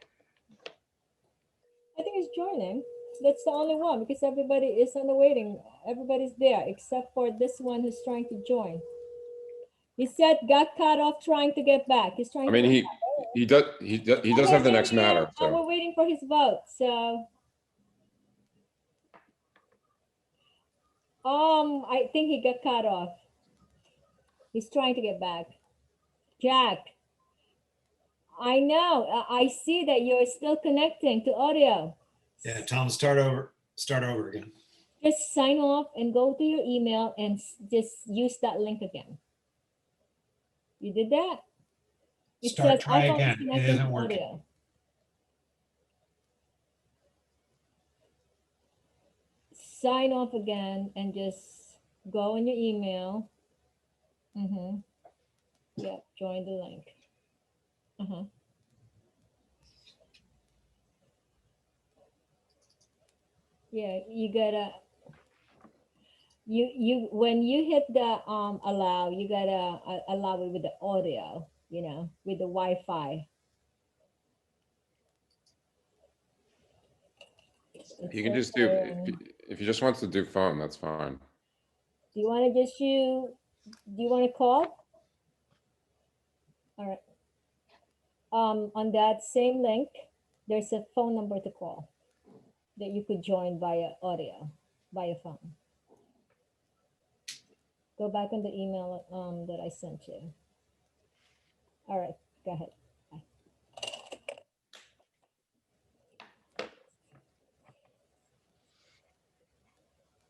I think he's joining. That's the only one because everybody is on the waiting. Everybody's there except for this one who's trying to join. He said got cut off trying to get back. He's trying. I mean, he does have the next matter. And we're waiting for his vote. So, I think he got cut off. He's trying to get back. Jack, I know. I see that you're still connecting to audio. Yeah, Tom, start over again. Just sign off and go to your email and just use that link again. You did that? It says Try iPhone is again. It connected isn't to working. audio. Sign off again and just go on your email. Yeah, join the link. Yeah, you gotta, when you hit the allow, you gotta allow it with the audio, you know, with the Wi-Fi. You can just do, if he just wants to do phone, that's fine. Do you want to do you want to call? All right. On that same link, there's a phone number to call that you could join via audio, via phone. Go back on the email that I sent you. All right, go ahead.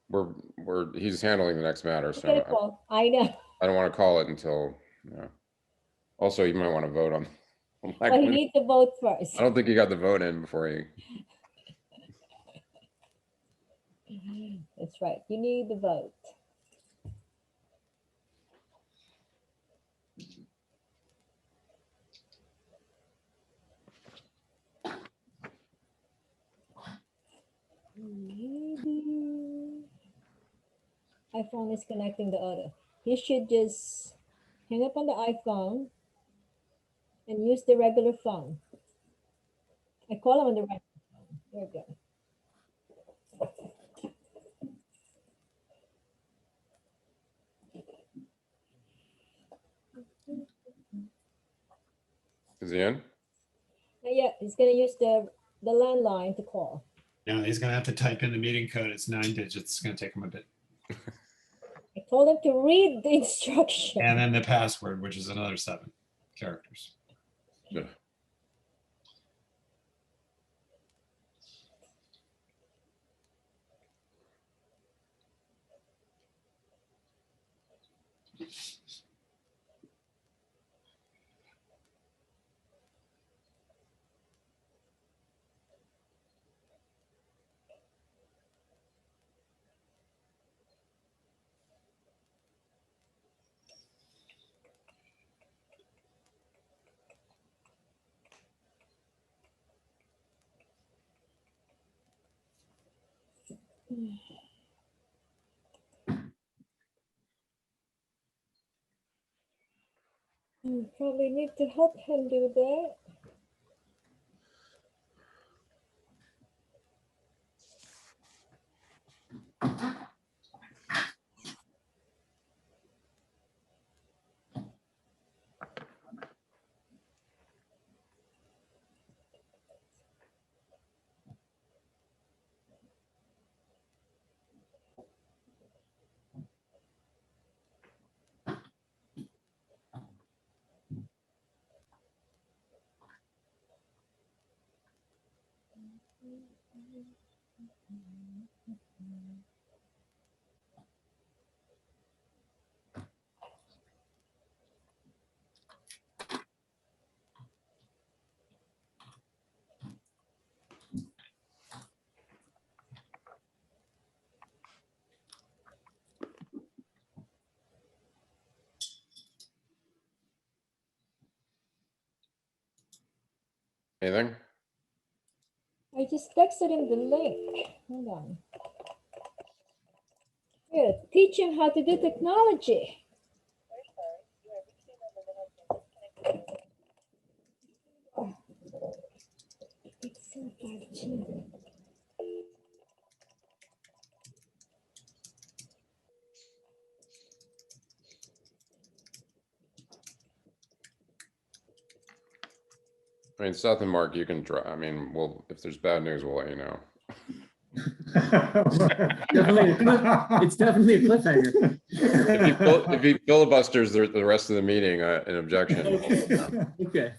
Bye. He's handling the next matter, so Okay, Paul, I know. I don't want to call it until, also you might want to vote on. Well, he needs to vote first. I don't think he got the vote in before he. That's right. You need the vote. Maybe iPhone is connecting the audio. You should just hang up on the iPhone and use the regular phone. I call him on the regular phone. There we go. Is he in? Yeah, he's gonna use the landline to call. No, he's gonna have to type in the meeting code. It's 9 digits. It's gonna take him a bit. I told him to read the instruction. And then the password, which is another 7 characters. Yeah. Probably need to help him do that. Anything? I just texted him the link. Hold on. Yeah, teach him how to do technology. It's so 5G. I mean, Seth and Mark, you can try. I mean, well, if there's bad news, we'll let you know. It's definitely a cliffhanger. If he filibusters the rest of the meeting, an objection. Okay.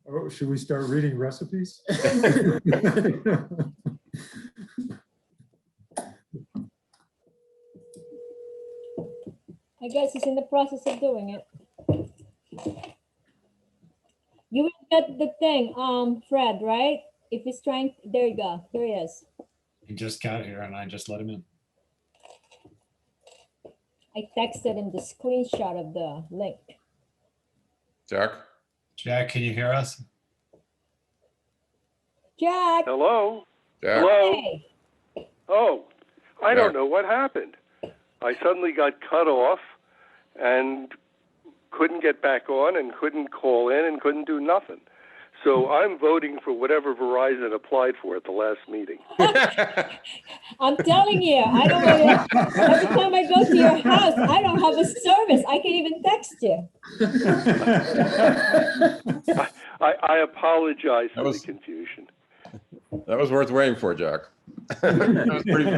Oh, should we start reading recipes? I guess he's in the process of doing it. You will get the thing, Fred, right? If he's trying, there you go. There he is. He just got here and I just let him in. I texted him the screenshot of the link. Jack? Jack, can you hear us? Jack. Hello? Jack? Hello? Hey. Oh, I Jack. don't know what happened. I suddenly got cut off and couldn't get back on and couldn't call in and couldn't do nothing. So I'm voting for whatever Verizon applied for at the last meeting. I'm telling you, I don't know. Every time I go to your house, I don't have a service. I can't even text you. I apologize That for was- the confusion. That was worth waiting for, Jack. That was pretty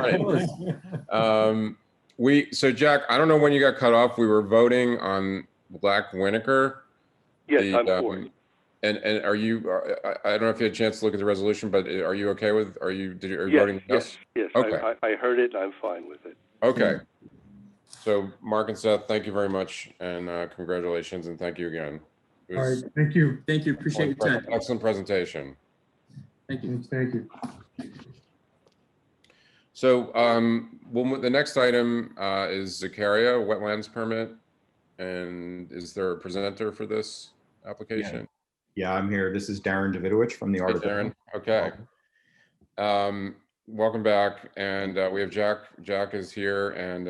funny. So Jack, I don't know when you got cut off. We were voting on Black Winokur. Yes, I'm for it. And are you? I don't know if you had a chance to look at the resolution, but are you okay with? Are you Yes, voting yes? yes. Okay. I heard it and I'm fine with it. Okay. So Mark and Seth, thank you very much, and congratulations, and thank you again. It All was right, thank you. Thank you. Appreciate your time. excellent presentation. Thank you. Thank you. So the next item is Zakaria wetlands permit. And is there a presenter for this application? Yeah, I'm here. This is Darren Davidowich from the Hey, Art of Darren. Okay. Welcome back. And we have Jack. Jack is here. And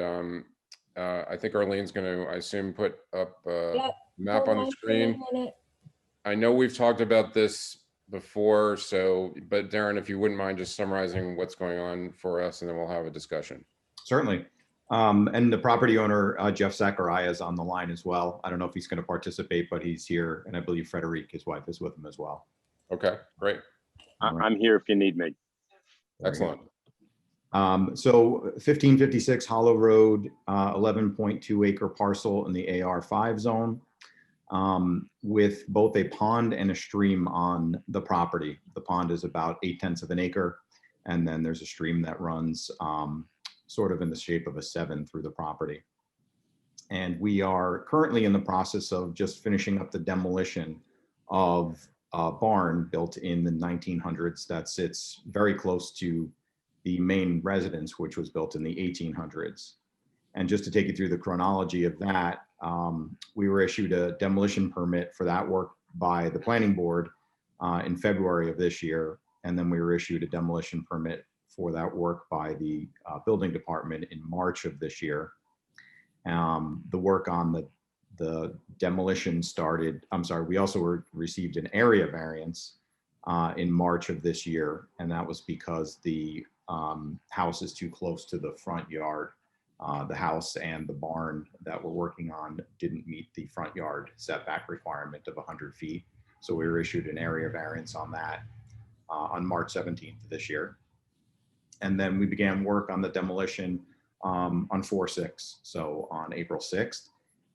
I think Arlene's going to, I assume, put up a Yep. map Hold on the on for a screen. minute. I know we've talked about this before, but Darren, if you wouldn't mind just summarizing what's going on for us, and then we'll have a discussion. Certainly. And the property owner, Jeff Zachariah, is on the line as well. I don't know if he's going to participate, but he's here. And I believe Frederic, his wife, is with him as well. Okay, great. I'm here if you need me. Excellent. So 1556 Hollow Road, 11.2 acre parcel in the AR5 zone, with both a pond and a stream on the property. The pond is about 0.8 of an acre, and then there's a stream that runs sort of in the shape of a 7 through the property. And we are currently in the process of just finishing up the demolition of a barn built in the 1900s that sits very close to the main residence, which was built in the 1800s. And just to take you through the chronology of that, we were issued a demolition permit for that work by the planning board in February of this year. And then we were issued a demolition permit for that work by the building department in March of this year. The work on the demolition started, we also received an area variance in March of this year. And that was because the house is too close to the front yard. The house and the barn that we're working on didn't meet the front yard setback requirement of 100 feet. So we were issued an area variance on that on March 17th of this year. And then we began work on the demolition on 4/6, so on April 6th.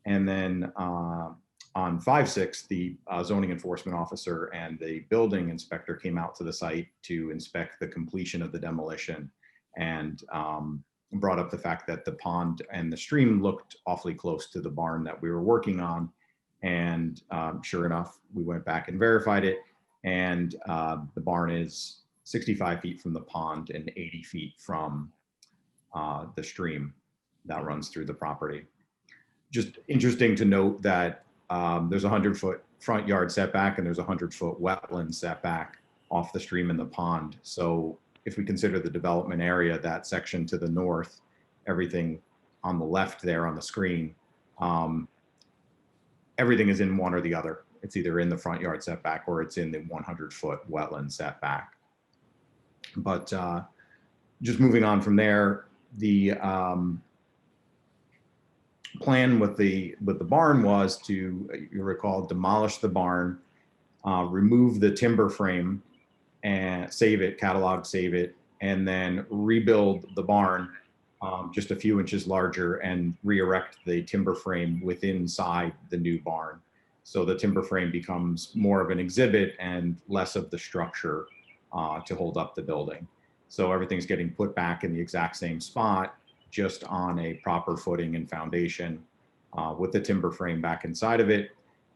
And then on 5/6, the zoning enforcement officer and the building inspector came out to the site to inspect the completion of the demolition, and brought up the fact that the pond and the stream looked awfully close to the barn that we were working on. And sure enough, we went back and verified it. And the barn is 65 feet from the pond and 80 feet from the stream that runs through the property. Just interesting to note that there's a 100-foot front yard setback and there's a 100-foot wetland setback off the stream and the pond. So if we consider the development area, that section to the north, everything on the left there on the screen, everything is in one or the other. It's either in the front yard setback or it's in the 100-foot wetland setback. But just moving on from there, the plan with the barn was to, you recall, demolish the barn, remove the timber frame and save it, catalog, save it, and then rebuild the barn just a few inches larger and re-erect the timber frame within inside the new barn. So the timber frame becomes more of an exhibit and less of the structure to hold up the building. So everything's getting put back in the exact same spot, just on a proper footing and foundation with the timber frame back inside of it.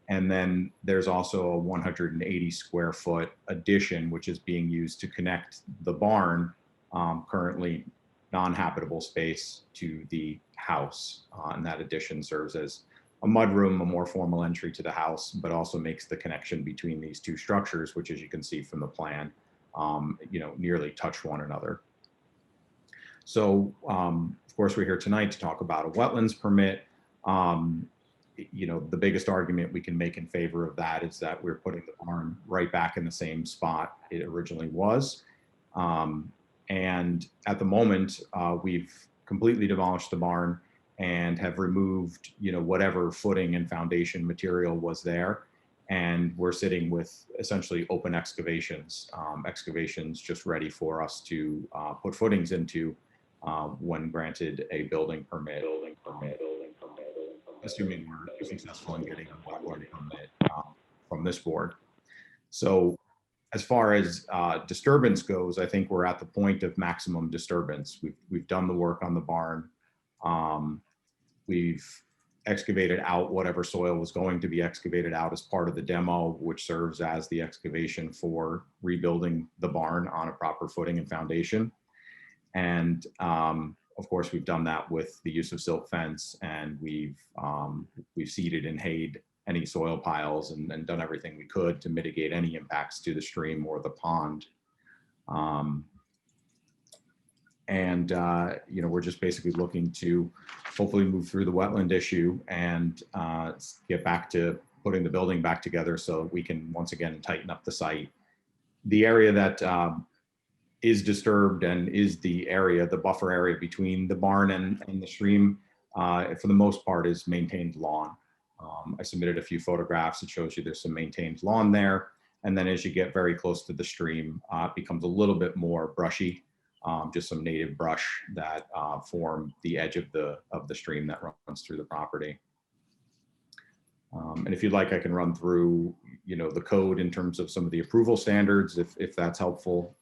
And then there's also a 180 square foot addition, which is being used to connect the barn, currently non-habitable space, to the house. And that addition serves as a mudroom, a more formal entry to the house, but also makes the connection between these two structures, which, as you can see from the plan, nearly touch one another. So, of course, we're here tonight to talk about a wetlands permit. The biggest argument we can make in favor of that is that we're putting the barn right back in the same spot it originally was. And at the moment, we've completely demolished the barn and have removed, whatever footing and foundation material was there. And we're sitting with essentially open excavations, excavations just ready for us to put footings into when granted a building permit, assuming we're successful in getting a wetland permit from this board. So as far as disturbance goes, I think we're at the point of maximum disturbance. We've done the work on the barn. We've excavated out whatever soil was going to be excavated out as part of the demo, which serves as the excavation for rebuilding the barn on a proper footing and foundation. And of course, we've done that with the use of silt fence, and we've seeded and hayed any soil piles and done everything we could to mitigate any impacts to the stream or the pond. We're just basically looking to hopefully move through the wetland issue and get back to putting the building back together so we can once again tighten up the site. The area that is disturbed and is the area, the buffer area between the barn and the stream, for the most part is maintained lawn. I submitted a few photographs. It shows you there's some maintained lawn there. And then as you get very close to the stream, it becomes a little bit more brushy, just some native brush that form the edge of the stream that runs through the property. And if you'd like, I can run through, the code in terms of some of the approval standards, if that's helpful,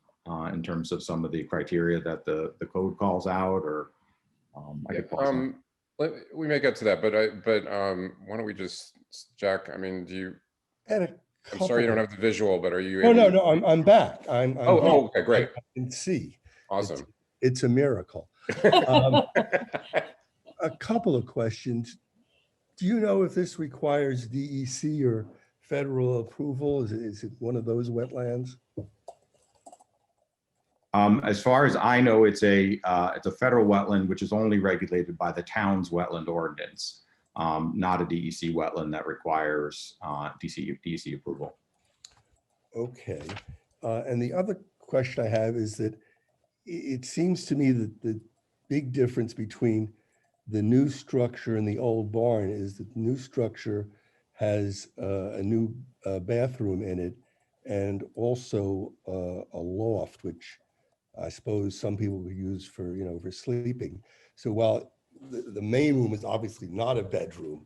in terms of some of the criteria that the code calls out, or I could pause that. We may get to that, but why don't we just, Jack, I mean, I'm sorry you don't have the visual, but are you able? No, I'm back. I'm here. Okay, great. I can see. Awesome. It's a miracle. A couple of questions. Do you know if this requires DEC or federal approval? Is it one of those wetlands? As far as I know, it's a federal wetland, which is only regulated by the town's wetland ordinance, not a DEC wetland that requires DEC approval. Okay. And the other question I have is that it seems to me that the big difference between the new structure and the old barn is that the new structure has a new bathroom in it, and also a loft, which I suppose some people would use for, for sleeping. So while the main room is obviously not a bedroom,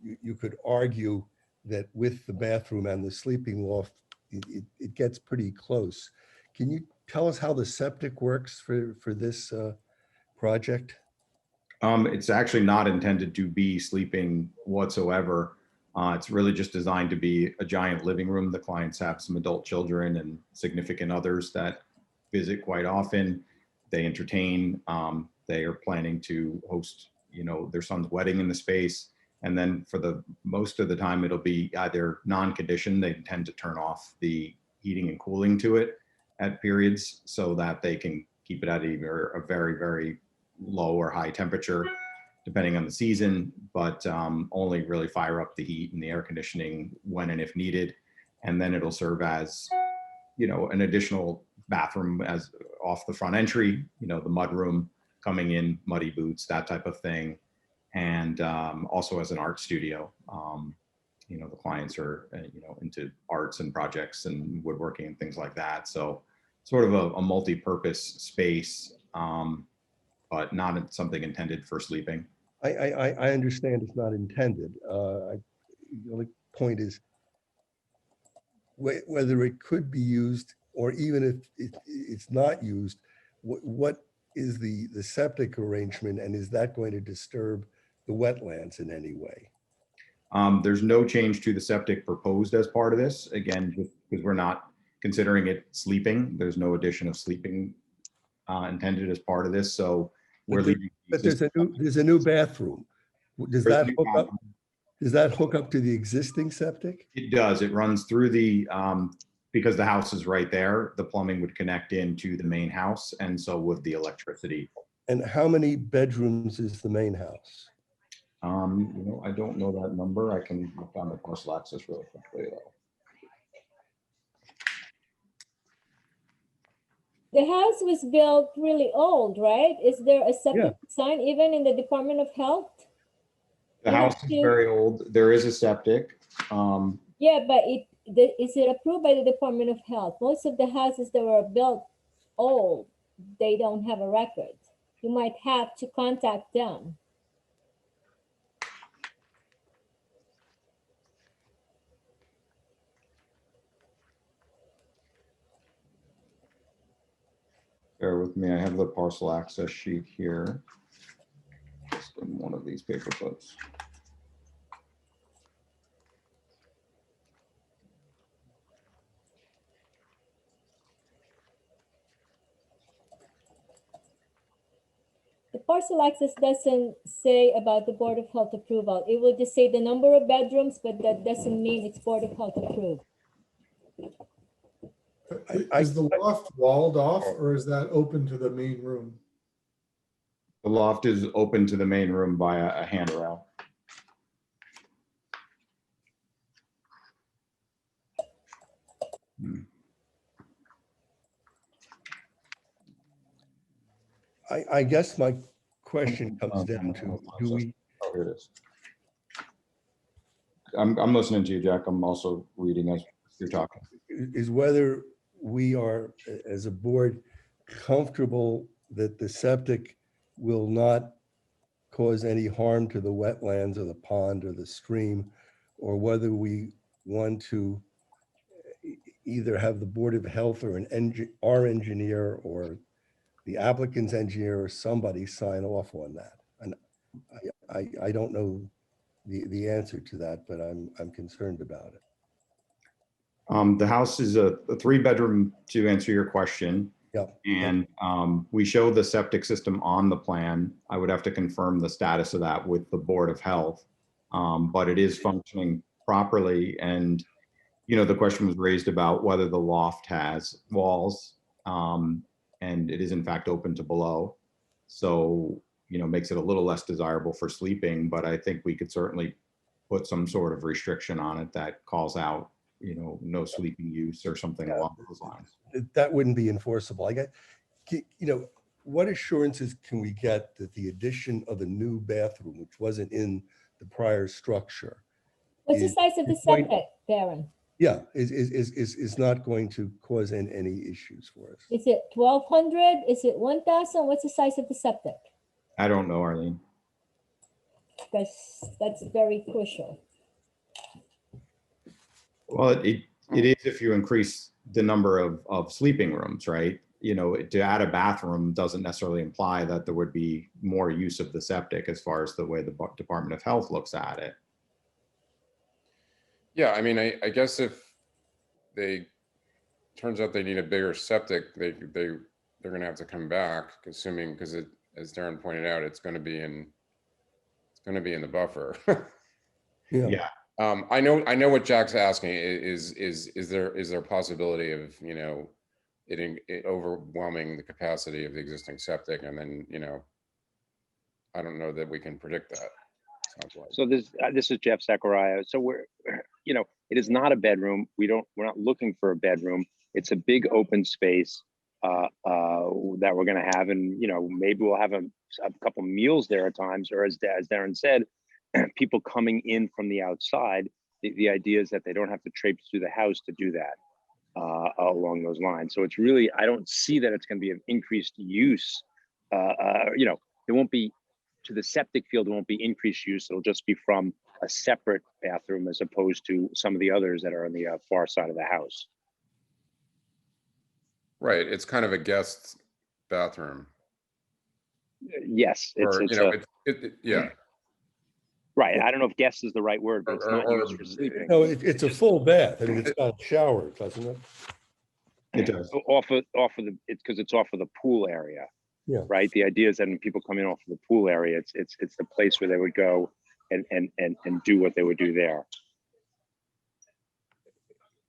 you could argue that with the bathroom and the sleeping loft, it gets pretty close. Can you tell us how the septic works for this project? It's actually not intended to be sleeping whatsoever. It's really just designed to be a giant living room. The clients have some adult children and significant others that visit quite often. They entertain. They are planning to host, their son's wedding in the space. And then for the most of the time, it'll be either non-conditioned. They intend to turn off the heating and cooling to it at periods so that they can keep it at either a very, very low or high temperature, depending on the season, but only really fire up the heat and the air conditioning when and if needed. And then it'll serve as, an additional bathroom as off the front entry, the mud room, coming in, muddy boots, that type of thing. And also as an art studio. The clients are, into arts and projects and woodworking and things like that. So sort of a multi-purpose space, but not something intended for sleeping. I understand it's not intended. The only point is whether it could be used, or even if it's not used, what is the septic arrangement, and is that going to disturb the wetlands in any way? There's no change to the septic proposed as part of this. Again, just because we're not considering it sleeping, there's no addition of sleeping intended as part of this. So we're leaving. But there's a new bathroom. Does that hook up to the existing septic? It does. It runs through the, because the house is right there, the plumbing would connect into the main house, and so would the electricity. And how many bedrooms is the main house? I don't know that number. I can look on the parcel access really quickly though. The house was built really old, right? Is there a septic sign even in the Department of Health? The house is very old. There is a septic. Yeah, but is it approved by the Department of Health? Most of the houses that were built old, they don't have a record. You might have to contact them. Bear with me. I have the parcel access sheet here. Just in one of these paper clips. The parcel access doesn't say about the Board of Health approval. It will just say the number of bedrooms, but that doesn't mean it's Board of Health approved. Is the loft walled off, or is that open to the main room? The loft is open to the main room by a handrail. I guess my question comes down to, do we, Oh, here it is. I'm listening to you, Jack. I'm also reading as you're talking. is whether we are, as a board, comfortable that the septic will not cause any harm to the wetlands or the pond or the stream, or whether we want to either have the Board of Health or our engineer or the applicant's engineer or somebody sign off on that. And I don't know the answer to that, but I'm concerned about it. The house is a 3-bedroom, to answer your question. Yeah. And we show the septic system on the plan. I would have to confirm the status of that with the Board of Health. But it is functioning properly. And, you know, the question was raised about whether the loft has walls. And it is in fact open to below. So, you know, makes it a little less desirable for sleeping, but I think we could certainly put some sort of restriction on it that calls out, you know, no sleeping use or something along those lines. That wouldn't be enforceable. You know, what assurances can we get that the addition of a new bathroom, which wasn't in the prior structure? What's the size of the septic, Baron? Yeah, is not going to cause any issues for us. Is it 1,200? Is it 1,000? What's the size of the septic? I don't know, Arlene. That's very crucial. Well, it is if you increase the number of sleeping rooms, right? You know, to add a bathroom doesn't necessarily imply that there would be more use of the septic as far as the way the Department of Health looks at it. Yeah, I mean, I guess if turns out they need a bigger septic, they're gonna have to come back, assuming, because it, as Darren pointed out, it's gonna be in the buffer. Yeah. I know what Jack's asking is there a possibility of, you know, it overwhelming the capacity of the existing septic, and then, you know, I don't know that we can predict that. So this is Jeff Zachariah. So we're, you know, it is not a bedroom. We're not looking for a bedroom. It's a big open space that we're going to have, and you know, maybe we'll have a couple meals there at times, or as Darren said, people coming in from the outside. The idea is that they don't have to traipse through the house to do that along those lines. So it's really, I don't see that it's going to be an increased use. You know, there won't be, to the septic field, there won't be increased use. It'll just be from a separate bathroom as opposed to some of the others that are on the far side of the house. Right, it's kind of a guest bathroom. Yes, yeah. Right, I don't know if guest is the right word, but it's not used for sleeping. No, it's a full bath. I mean, it's got a shower, doesn't it? It does. Off of the, it's because it's off of the pool area. Yeah. Right. The idea is that when people come in off of the pool area, it's the place where they would go and do what they would do there.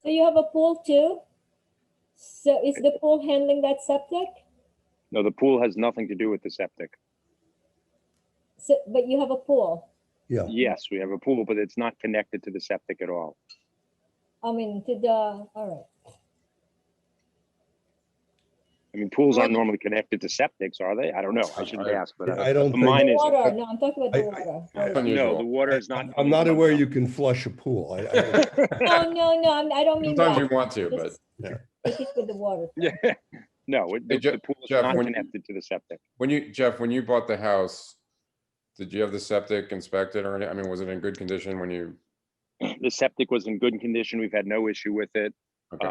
So you have a pool too? So is the pool handling that septic? No, the pool has nothing to do with the septic. So, but you have a pool? Yeah. Yes, we have a pool, but it's not connected to the septic at all. I mean, all right. I mean, pools aren't normally connected to septics, are they? I don't know. I shouldn't ask, but I don't think mine is. Water, no, I'm talking about the water. No, the water is not. I'm not aware you can flush a pool. No, I don't mean that. Sometimes we want to, but yeah. Take it with the water. Yeah. No, the pool is Jeff, not connected to the septic. Jeff, when you bought the house, did you have the septic inspected, or I mean, was it in good condition when you? The septic was in good condition. We've had no issue with it. Okay.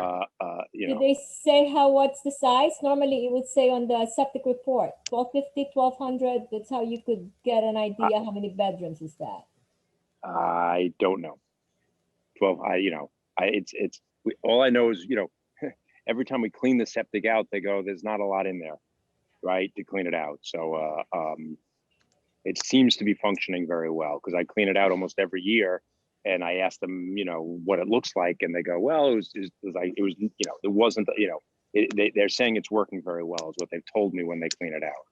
You Did know, they say what's the size? Normally it would say on the septic report, 1,250, 1,200. That's how you could get an idea how many bedrooms is that. I don't know. 12. All I know is, you know, every time we clean the septic out, they go, there's not a lot in there, right, to clean it out. So it seems to be functioning very well, because I clean it out almost every year. And I asked them, you know, what it looks like, and they go, well, it was, you know, it wasn't, you know, they're saying it's working very well, is what they've told me when they clean it out.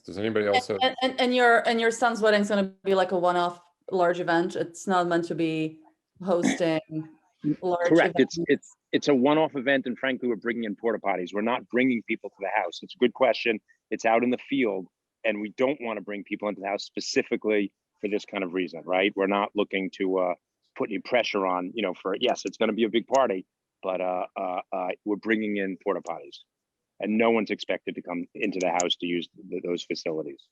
Does anybody else have? And your son's wedding is going to be like a one-off large event. It's not meant to be hosting large Correct. events. it's a one-off event, and frankly, we're bringing in porta potties. We're not bringing people to the house. It's a good question. It's out in the field, and we don't want to bring people into the house specifically for this kind of reason, right? We're not looking to put any pressure on, for, yes, it's going to be a big party, but we're bringing in porta potties, and no one's expected to come into the house to use those facilities,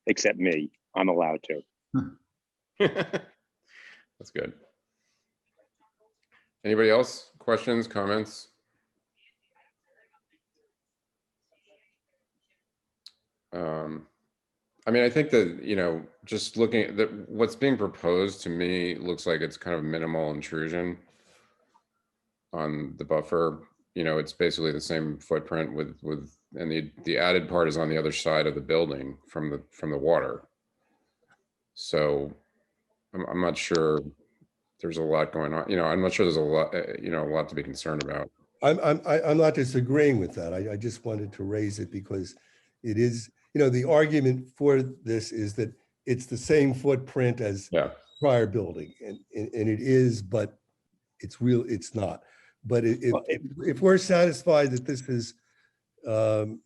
except me. I'm allowed to. That's good. Anybody else? Questions, comments? I mean, I think that, just looking at what's being proposed to me looks like it's kind of minimal intrusion on the buffer. It's basically the same footprint and the added part is on the other side of the building from the water. So I'm not sure there's a lot going on. I'm not sure there's a lot to be concerned about. I'm not disagreeing with that. I just wanted to raise it because it is, the argument for this is that it's the same footprint as prior building, and it is, but it's not. But if we're satisfied that this is, the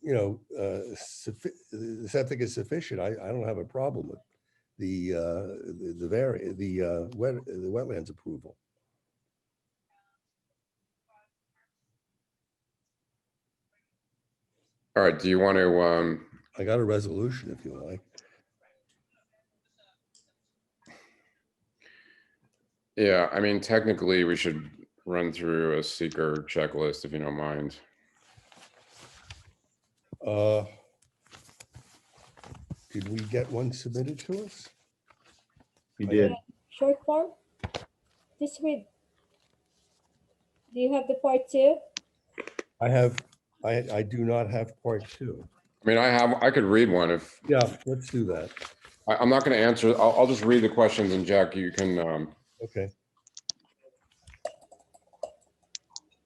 septic is sufficient, I don't have a problem with the wetlands approval. All right, do you want to, I got a resolution if you like. Yeah, I mean, technically we should run through a seeker checklist if you don't mind. Did we get one submitted to us? You did. Short form? Just read. Do you have the part 2? I do not have part 2. I mean, I could read one if. Yeah, let's do that. I'm not going to answer. I'll just read the questions, and Jack, you can. Okay.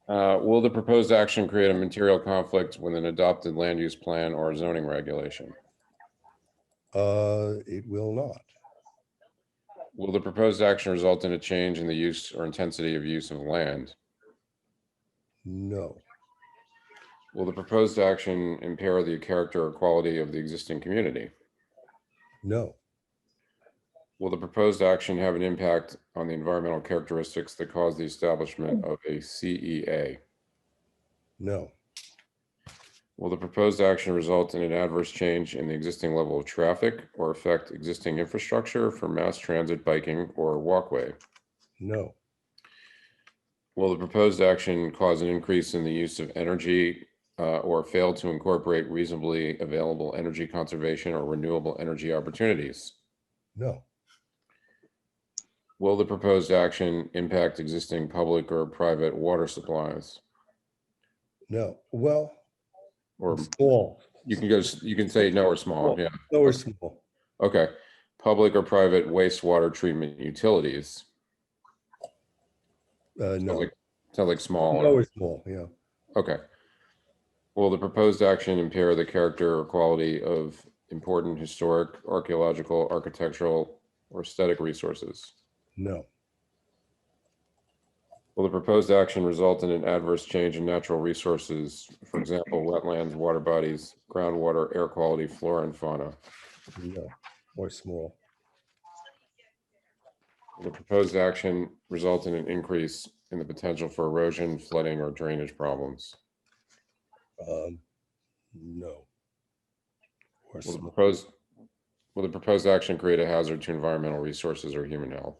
Will the proposed action create a material conflict with an adopted land use plan or zoning regulation? It will not. Will the proposed action result in a change in the use or intensity of use of land? No. Will the proposed action impair the character or quality of the existing community? No. Will the proposed action have an impact on the environmental characteristics that cause the establishment of a CEA? No. Will the proposed action result in an adverse change in the existing level of traffic or affect existing infrastructure for mass transit, biking, or walkway? No. Will the proposed action cause an increase in the use of energy or fail to incorporate reasonably available energy conservation or renewable energy opportunities? No. Will the proposed action impact existing public or private water supplies? No. Well, or small. You can say no or small. Yeah. No or small. Okay. Public or private wastewater treatment utilities. No. Sounds like small. No or small. Yeah. Okay. Will the proposed action impair the character or quality of important historic, archaeological, architectural, or aesthetic resources? No. Will the proposed action result in an adverse change in natural resources, for example, wetlands, water bodies, groundwater, air quality, flora, and fauna? No. Or small. Will the proposed action result in an increase in the potential for erosion, flooding, or drainage problems? No. Or Will small. the proposed action create a hazard to environmental resources or human health?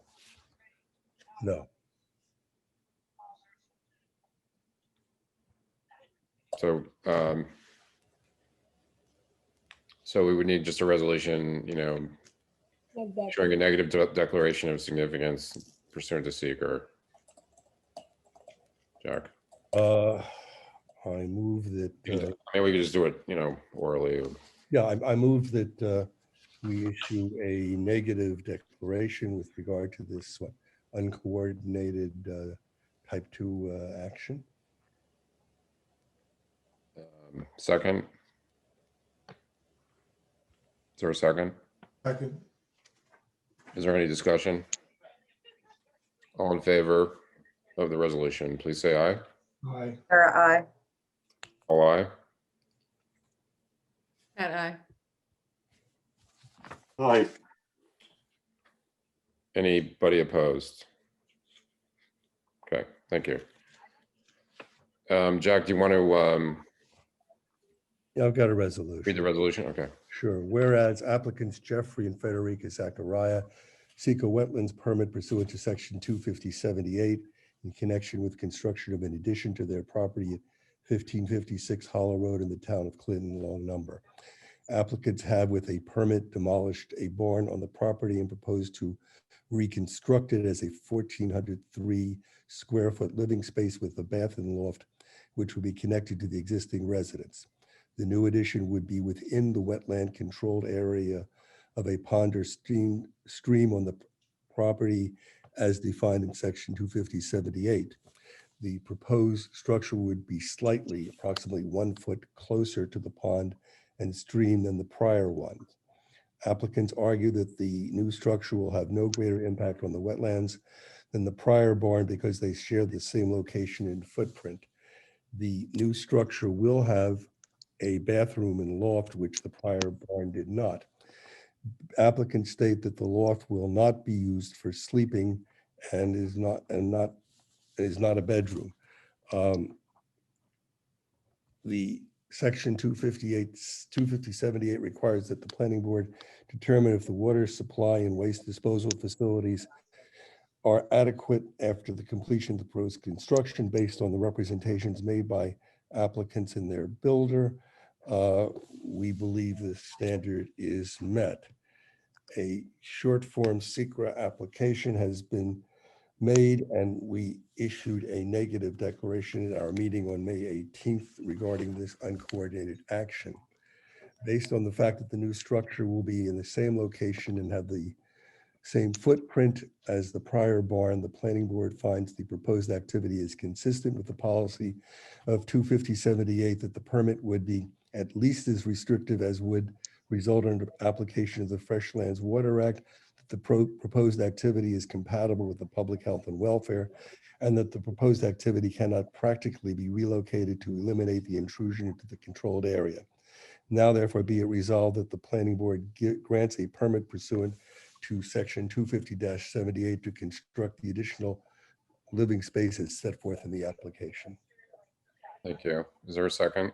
No. So, so we would need just a resolution, showing a negative declaration of significance pursuant to seeker. Jack. I move that. I mean, we could just do it, orally. Yeah, I move that we issue a negative declaration with regard to this uncoordinated type 2 action. Second. Is there a second? Second. Is there any discussion? All in favor of the resolution, please say aye. Aye. Sarah, I. Paul, aye. Cat eye. Aye. Anybody opposed? Okay, thank you. Jack, do you want to Yeah, I've got a read resolution. the resolution? Okay. Sure. Whereas applicants Jeffrey and Frederica Zachariah seek a wetlands permit pursuant to section 25078 in connection with construction of an addition to their property at 1556 Hollow Road in the town of Clinton, long number. Applicants have with a permit demolished a barn on the property and proposed to reconstruct it as a 1,403 square foot living space with a bath and loft, which would be connected to the existing residence. The new addition would be within the wetland controlled area of a pond or stream on the property as defined in section 25078. The proposed structure would be slightly, approximately 1 foot closer to the pond and stream than the prior one. Applicants argue that the new structure will have no greater impact on the wetlands than the prior barn because they share the same location and footprint. The new structure will have a bathroom and loft, which the prior barn did not. Applicants state that the loft will not be used for sleeping and is not a bedroom. The section 25078 requires that the planning board determine if the water supply and waste disposal facilities are adequate after the completion of the proposed construction based on the representations made by applicants and their builder. We believe the standard is met. A short form SECRA application has been made and we issued a negative declaration at our meeting on May 18th regarding this uncoordinated action. Based on the fact that the new structure will be in the same location and have the same footprint as the prior barn, the planning board finds the proposed activity is consistent with the policy of 25078 that the permit would be at least as restrictive as would result under application of the Fresh Lands Water Act, that the proposed activity is compatible with the public health and welfare, and that the proposed activity cannot practically be relocated to eliminate the intrusion into the controlled area. Now therefore be it resolved that the planning board grants a permit pursuant to section 250-78 to construct the additional living spaces set forth in the application. Thank you. Is there a second?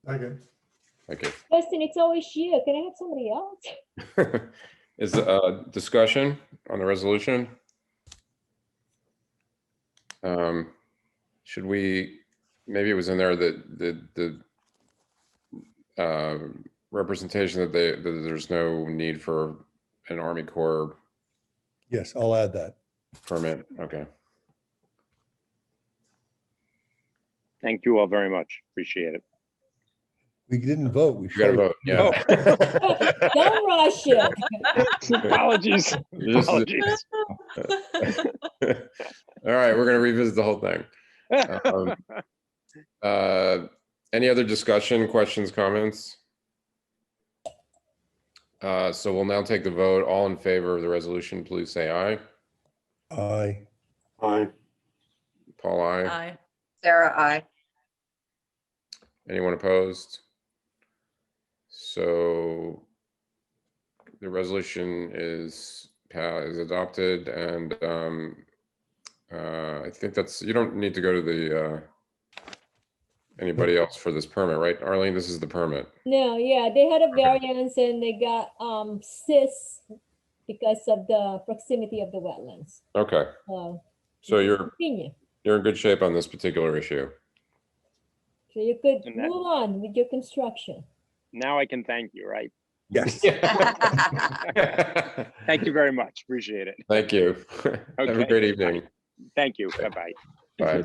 Second. Thank you. Justin, it's always you. Can I have somebody else? Is discussion on the resolution? Should we, maybe it was in there that the representation that there's no need for an Army Corps Yes, I'll add that. permit. Okay. Thank you all very much. Appreciate it. We didn't vote. We You gotta showed- vote. Yeah. Don't rush it. Apologies. Just- Apologies. All right, we're gonna revisit the whole thing. Any other discussion, questions, comments? So we'll now take the vote. All in favor of the resolution, please say aye. Aye. Aye. Paul, aye. Aye. Sarah, I. Anyone opposed? So the resolution is adopted, and I think that's, you don't need to go to the anybody else for this permit, right? Arlene, this is the permit. No, yeah, they had a variance and they got cis because of the proximity of the wetlands. Okay, so you're Continue. in good shape on this particular issue. So you could And that- move on with your construction. Now I can thank you, right? Yes. Thank you very much. Appreciate it. Thank you. Have a Okay. great evening. Thank you. Bye-bye. Bye.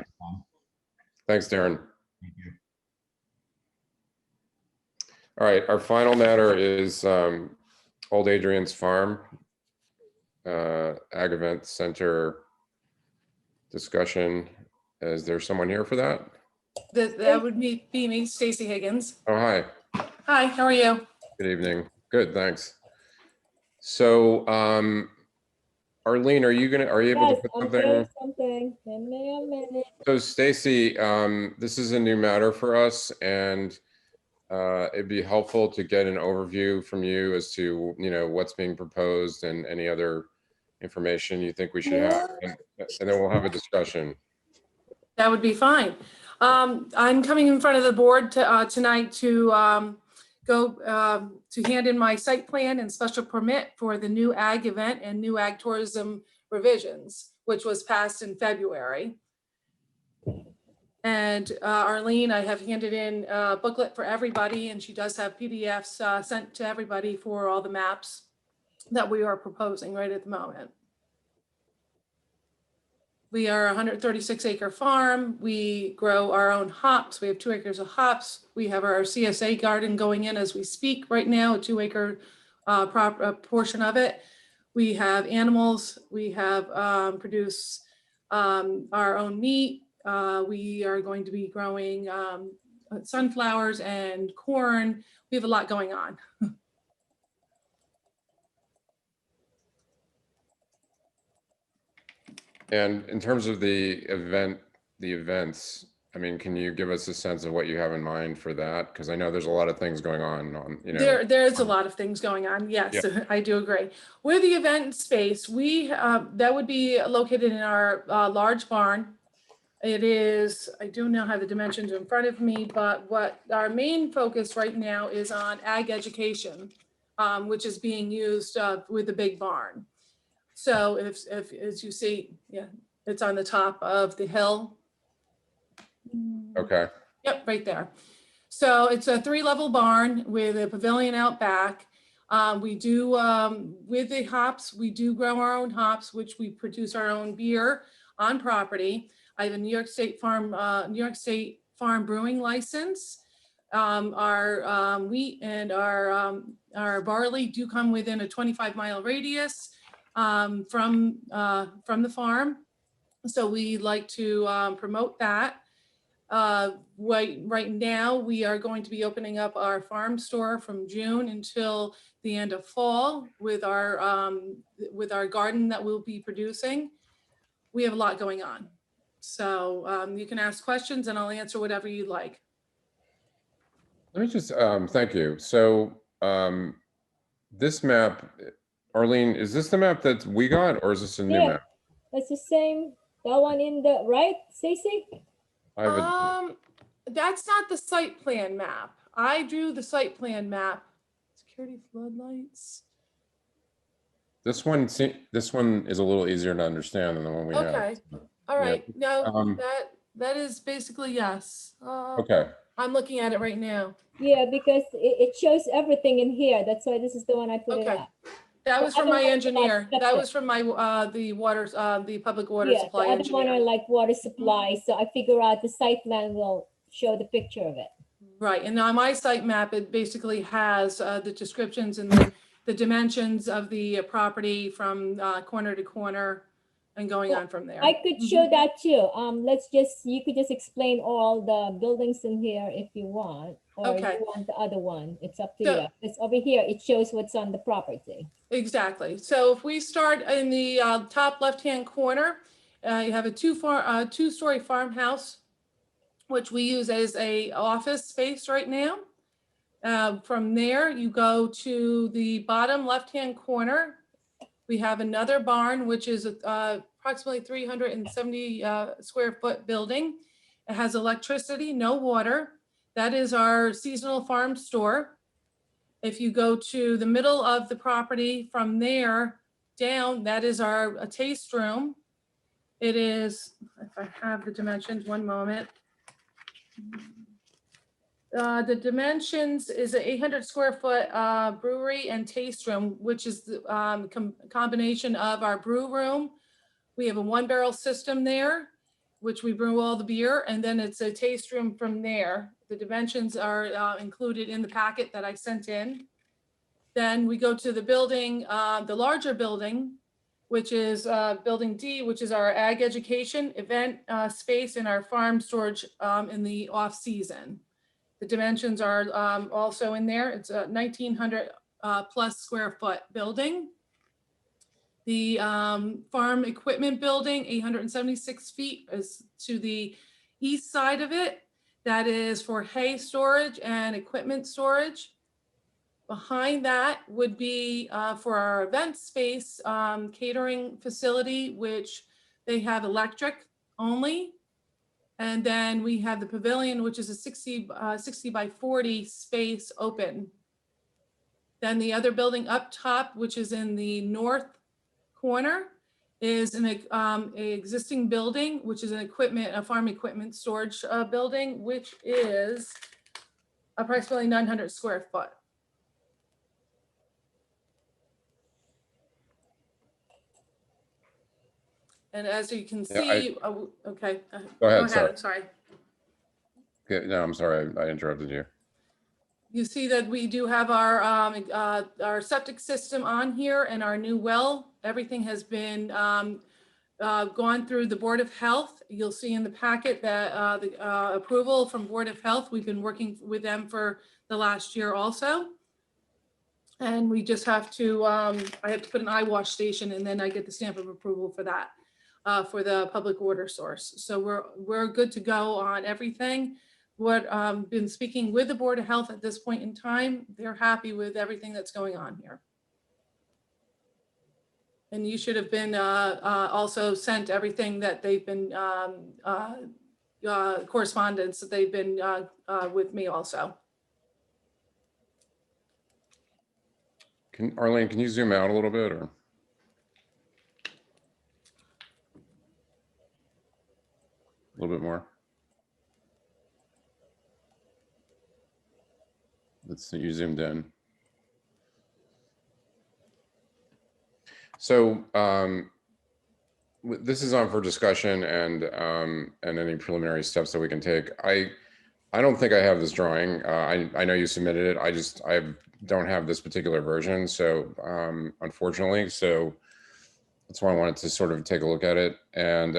Thanks, Darren. All right, our final matter is Old Adrian's Farm Ag Event Center discussion. Is there someone here for that? That would be me, Stacy Higgins. Oh, hi. Hi, how are you? Good evening. Good, thanks. So Arlene, are you able to Yes, put I'm something? doing something. Give me a minute. So Stacy, this is a new matter for us, and it'd be helpful to get an overview from you as to, what's being proposed and any other information you think we should have, and then we'll have a discussion. That would be fine. I'm coming in front of the board tonight to to hand in my site plan and special permit for the new ag event and new ag tourism revisions, which was passed in February. And Arlene, I have handed in a booklet for everybody, and she does have PDFs sent to everybody for all the maps that we are proposing right at the moment. We are a 136-acre farm. We grow our own hops. We have 2 acres of hops. We have our CSA garden going in as we speak right now, a 2-acre portion of it. We have animals. We have produce our own meat. We are going to be growing sunflowers and corn. We have a lot going on. And in terms of the events, I mean, can you give us a sense of what you have in mind for that? Because I know there's a lot of things going on, There's a lot of things going on. Yes, Yeah. I do agree. With the event space, that would be located in our large barn. It is, I do now have the dimensions in front of me, but what our main focus right now is on ag education, which is being used with the big barn. So if as you see, yeah, it's on the top of the hill. Okay. Yep, right there. So it's a 3-level barn with a pavilion out back. We do, with the hops, we do grow our own hops, which we produce our own beer on property. I have a New York State Farm brewing license. Our wheat and our barley do come within a 25-mile radius from the farm. So we like to promote that. Right now, we are going to be opening up our farm store from June until the end of fall with our garden that we'll be producing. We have a lot going on. So you can ask questions and I'll answer whatever you'd like. Let me just, thank you. So this map, Arlene, is this the map that we got, or is this a new Yeah. map? That's the same, that one in the right, Stacy? I have a, That's not the site plan map. I drew the site plan map. Security floodlights. this one is a little easier to understand than the one we have. Okay. All right. Yeah. No, that is basically yes. Okay. I'm looking at it right now. Yeah, because it shows everything in here. That's why this is the one I put it Okay. up. That The was from other my ones are engineer. like That was from my the public water Yeah, the supply other one engineer. are like water supply, so I figure out the site plan will show the picture of it. Right, and on my site map, it basically has the descriptions and the dimensions of the property from corner to corner and going on from there. I could show that too. You could just explain all the buildings in here if you want, or Okay. you want the other one. It's up to So- you. It's over here. It shows what's on the property. Exactly. So if we start in the top left-hand corner, you have a two-story farmhouse, which we use as a office space right now. From there, you go to the bottom left-hand corner. We have another barn, which is approximately 370 square foot building. It has electricity, no water. That is our seasonal farm store. If you go to the middle of the property, from there down, that is a taste room. It is, if I have the dimensions, one moment. The dimensions is an 800 square foot brewery and taste room, which is the combination of our brew room. We have a 1-barrel system there, which we brew all the beer, and then it's a taste room from there. The dimensions are included in the packet that I sent in. Then we go to the building, the larger building, which is building D, which is our ag education event space and our farm storage in the off season. The dimensions are also in there. It's a 1,900 plus square foot building. The farm equipment building, 876 feet, is to the east side of it. That is for hay storage and equipment storage. Behind that would be for our event space, catering facility, which they have electric only. And then we have the pavilion, which is a 60 by 40 space open. Then the other building up top, which is in the north corner, is an existing building, which is a farm equipment storage building, which is approximately 900 square foot. And as you can see, okay. Go ahead, sorry. I'm sorry. Okay, no, I'm sorry, I interrupted you. You see that we do have our septic system on here and our new well. Everything has been gone through the Board of Health. You'll see in the packet that the approval from Board of Health, we've been working with them for the last year also. And we just have to, I have to put an eye wash station and then I get the stamp of approval for that, for the public water source. So we're good to go on everything. What been speaking with the Board of Health at this point in time, they're happy with everything that's going on here. And you should have been also sent everything that they've been correspondence that they've been with me also. Arlene, can you zoom out a little bit or? A little bit more. Let's see, you zoomed in. So this is on for discussion and any preliminary steps that we can take. I don't think I have this drawing. I know you submitted it. I don't have this particular version. So unfortunately, so that's why I wanted to sort of take a look at it. And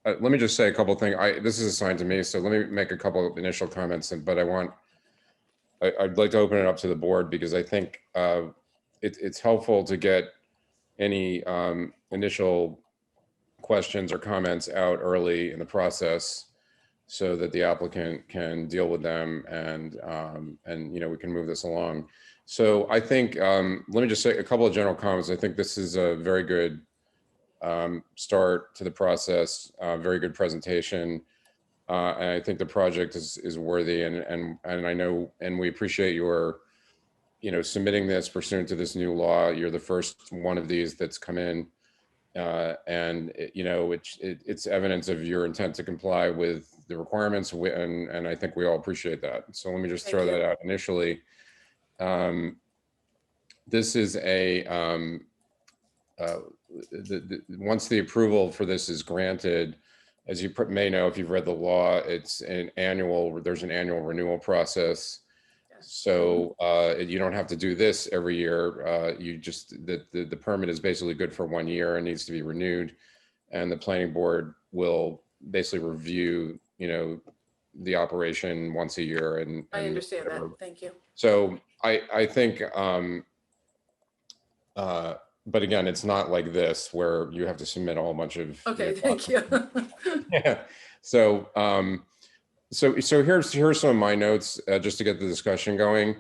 let me just say a couple of things. This is assigned to me, so let me make a couple of initial comments. But I'd like to open it up to the board because I think it's helpful to get any initial questions or comments out early in the process, so that the applicant can deal with them and we can move this along. So I think let me just say a couple of general comments. I think this is a very good start to the process, very good presentation. And I think the project is worthy and I know, and we appreciate your, submitting this pursuant to this new law. You're the first one of these that's come in. And it's evidence of your intent to comply with the requirements, and I think we all appreciate that. So let me just throw that out initially. This is once the approval for this is granted, as you may know if you've read the law, there's an annual renewal process. So you don't have to do this every year. The permit is basically good for 1 year and needs to be renewed. And the planning board will basically review, the operation once a year. And I understand that. Thank you. So I think, but again, it's not like this where you have to submit a whole bunch of. Okay, thank you. Yeah. So, so here's some of my notes just to get the discussion going.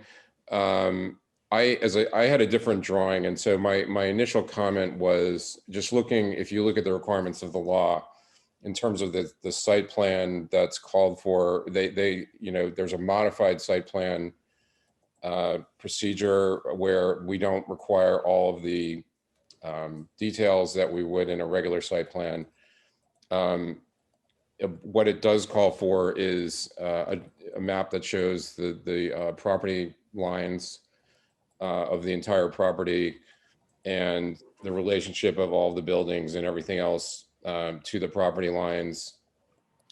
I had a different drawing, and so my initial comment was just looking. If you look at the requirements of the law, in terms of the site plan that's called for, there's a modified site plan procedure where we don't require all of the details that we would in a regular site plan. What it does call for is a map that shows the property lines of the entire property and the relationship of all the buildings and everything else to the property lines.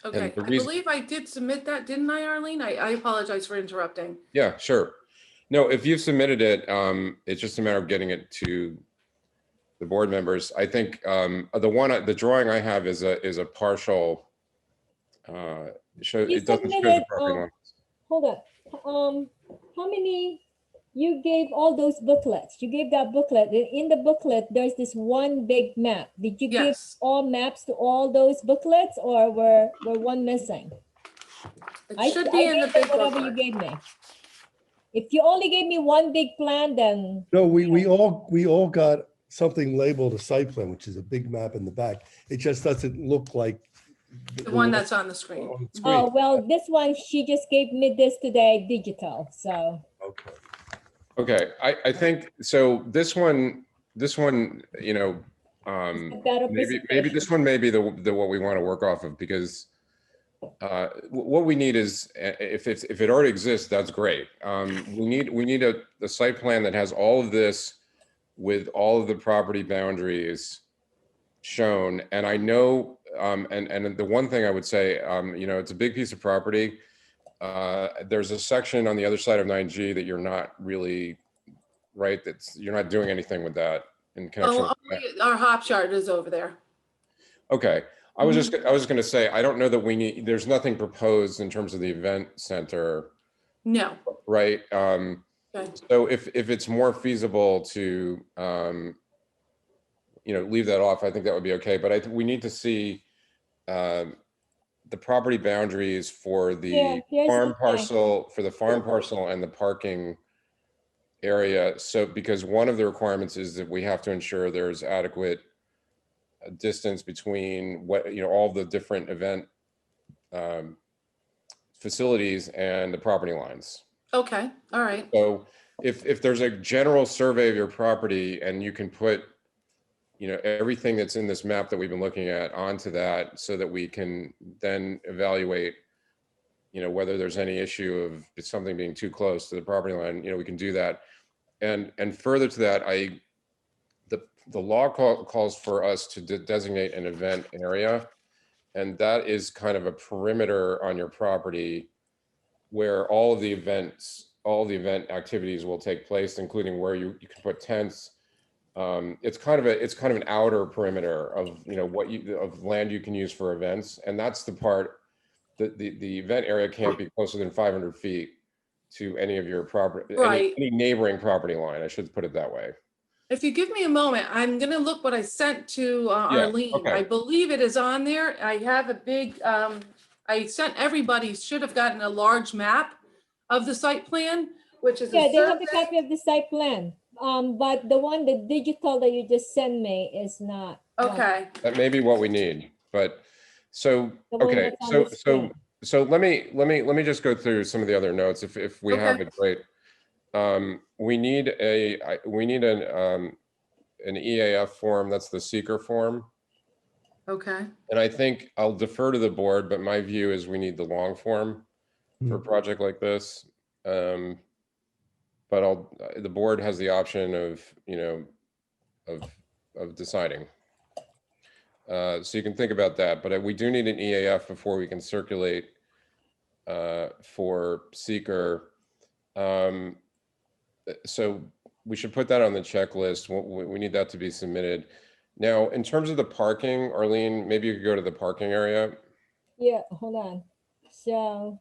Okay, I believe I did submit that, didn't I, Arlene? I apologize for interrupting. Yeah, sure. No, if you've submitted it, it's just a matter of getting it to the board members. I think the drawing I have is a partial. It doesn't show the property lines. Hold up. How many You gave all those booklets. You gave that booklet. In the booklet, there's this one big map. Did you give Yes. all maps to all those booklets, or were one missing? It should be in the gave them big whatever you booklet. gave me. If you only gave me one big plan, then No, we all got something labeled a site plan, which is a big map in the back. It just doesn't look like The one that's on the screen. on the screen. oh well, this one she just gave me this today, digital. So Okay. Okay, I think, so this one, you know, a better maybe presentation. this one may be the what we want to work off of, because what we need is, if it already exists, that's great. We need a site plan that has all of this with all of the property boundaries shown. And I know, and the one thing I would say, you know, it's a big piece of property. There's a section on the other side of 9G that you're not really, right, you're not doing anything with that in connection Oh, with that. our hop yard is over there. Okay, I was just going to say, I don't know that we need, there's nothing proposed in terms of the event center, No. right? Okay. So if it's more feasible to, you know, leave that off, I think that would be okay. But we need to see the property boundaries for the farm parcel, and the parking area. So, because one of the requirements is that we have to ensure there's adequate distance between what, you know, all the different event facilities and the property lines. Okay, all right. So if there's a general survey of your property and you can put, you know, everything that's in this map that we've been looking at onto that, so that we can then evaluate, you know, whether there's any issue of something being too close to the property line, you know, we can do that. And further to that, the law calls for us to designate an event area. And that is kind of a perimeter on your property where all of the event activities will take place, including where you can put tents. It's kind of an outer perimeter of, you know, of land you can use for events. And that's the part that the event area can't be closer than 500 feet to any of your property, Right. any neighboring property line. I should put it that way. If you give me a moment, I'm gonna look what I sent to Yeah, Arlene. okay. I believe it is on there. I have a big, I sent everybody, should have gotten a large map of the site plan, which is yeah, a they have the survey. copy of the site plan. But the digital that you just sent me is not. Okay. That may be what we need, but so, The one okay, that's on the screen. so let me just go through some of the other notes if we have Okay. it, great. We need an EAF form, that's the seeker form. Okay. And I think I'll defer to the board, but my view is we need the long form for a project like this. But the board has the option of, you know, of deciding. So you can think about that, but we do need an EAF before we can circulate for seeker. So we should put that on the checklist. We need that to be submitted. Now, in terms of the parking, Arlene, maybe you could go to the parking area. Yeah, hold on. So,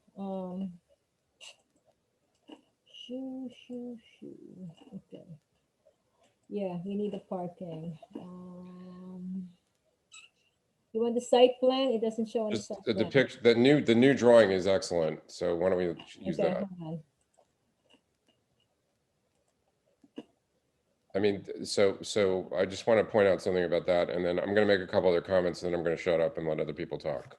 okay. Yeah, we need the parking. You want the site plan? It doesn't show on the Just site the plan. depiction, the new drawing is excellent. So why don't we use Okay, that? hold on. I mean, so I just want to point out something about that, and then I'm going to make a couple other comments, and then I'm going to shut up and let other people talk.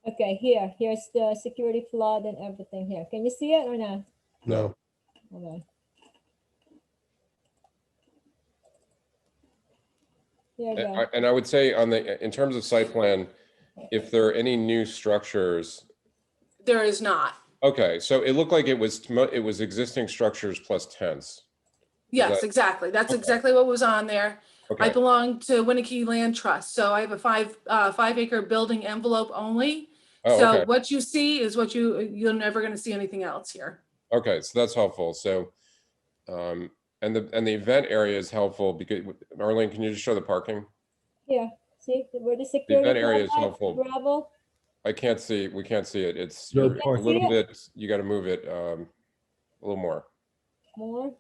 Okay, here's the security flood and everything here. Can you see it or not? No. Hold on. There you go. And I would say in terms of site plan, if there are any new structures, There is not. okay, so it looked like it was existing structures plus tents. Yes, exactly. That's exactly what was on there. I Okay. belong to Winnicke Land Trust, so I have a 5 acre building envelope only. Oh, So okay. what you see is what you're never going to see anything else here. Okay, so that's helpful. So, and the event area is helpful because, Arlene, can you just show the parking? Yeah, see where the The security event area is flood, helpful. gravel. I can't see, we can't see it. It's No you're a parking. little bit, you got to move it. A little more. More?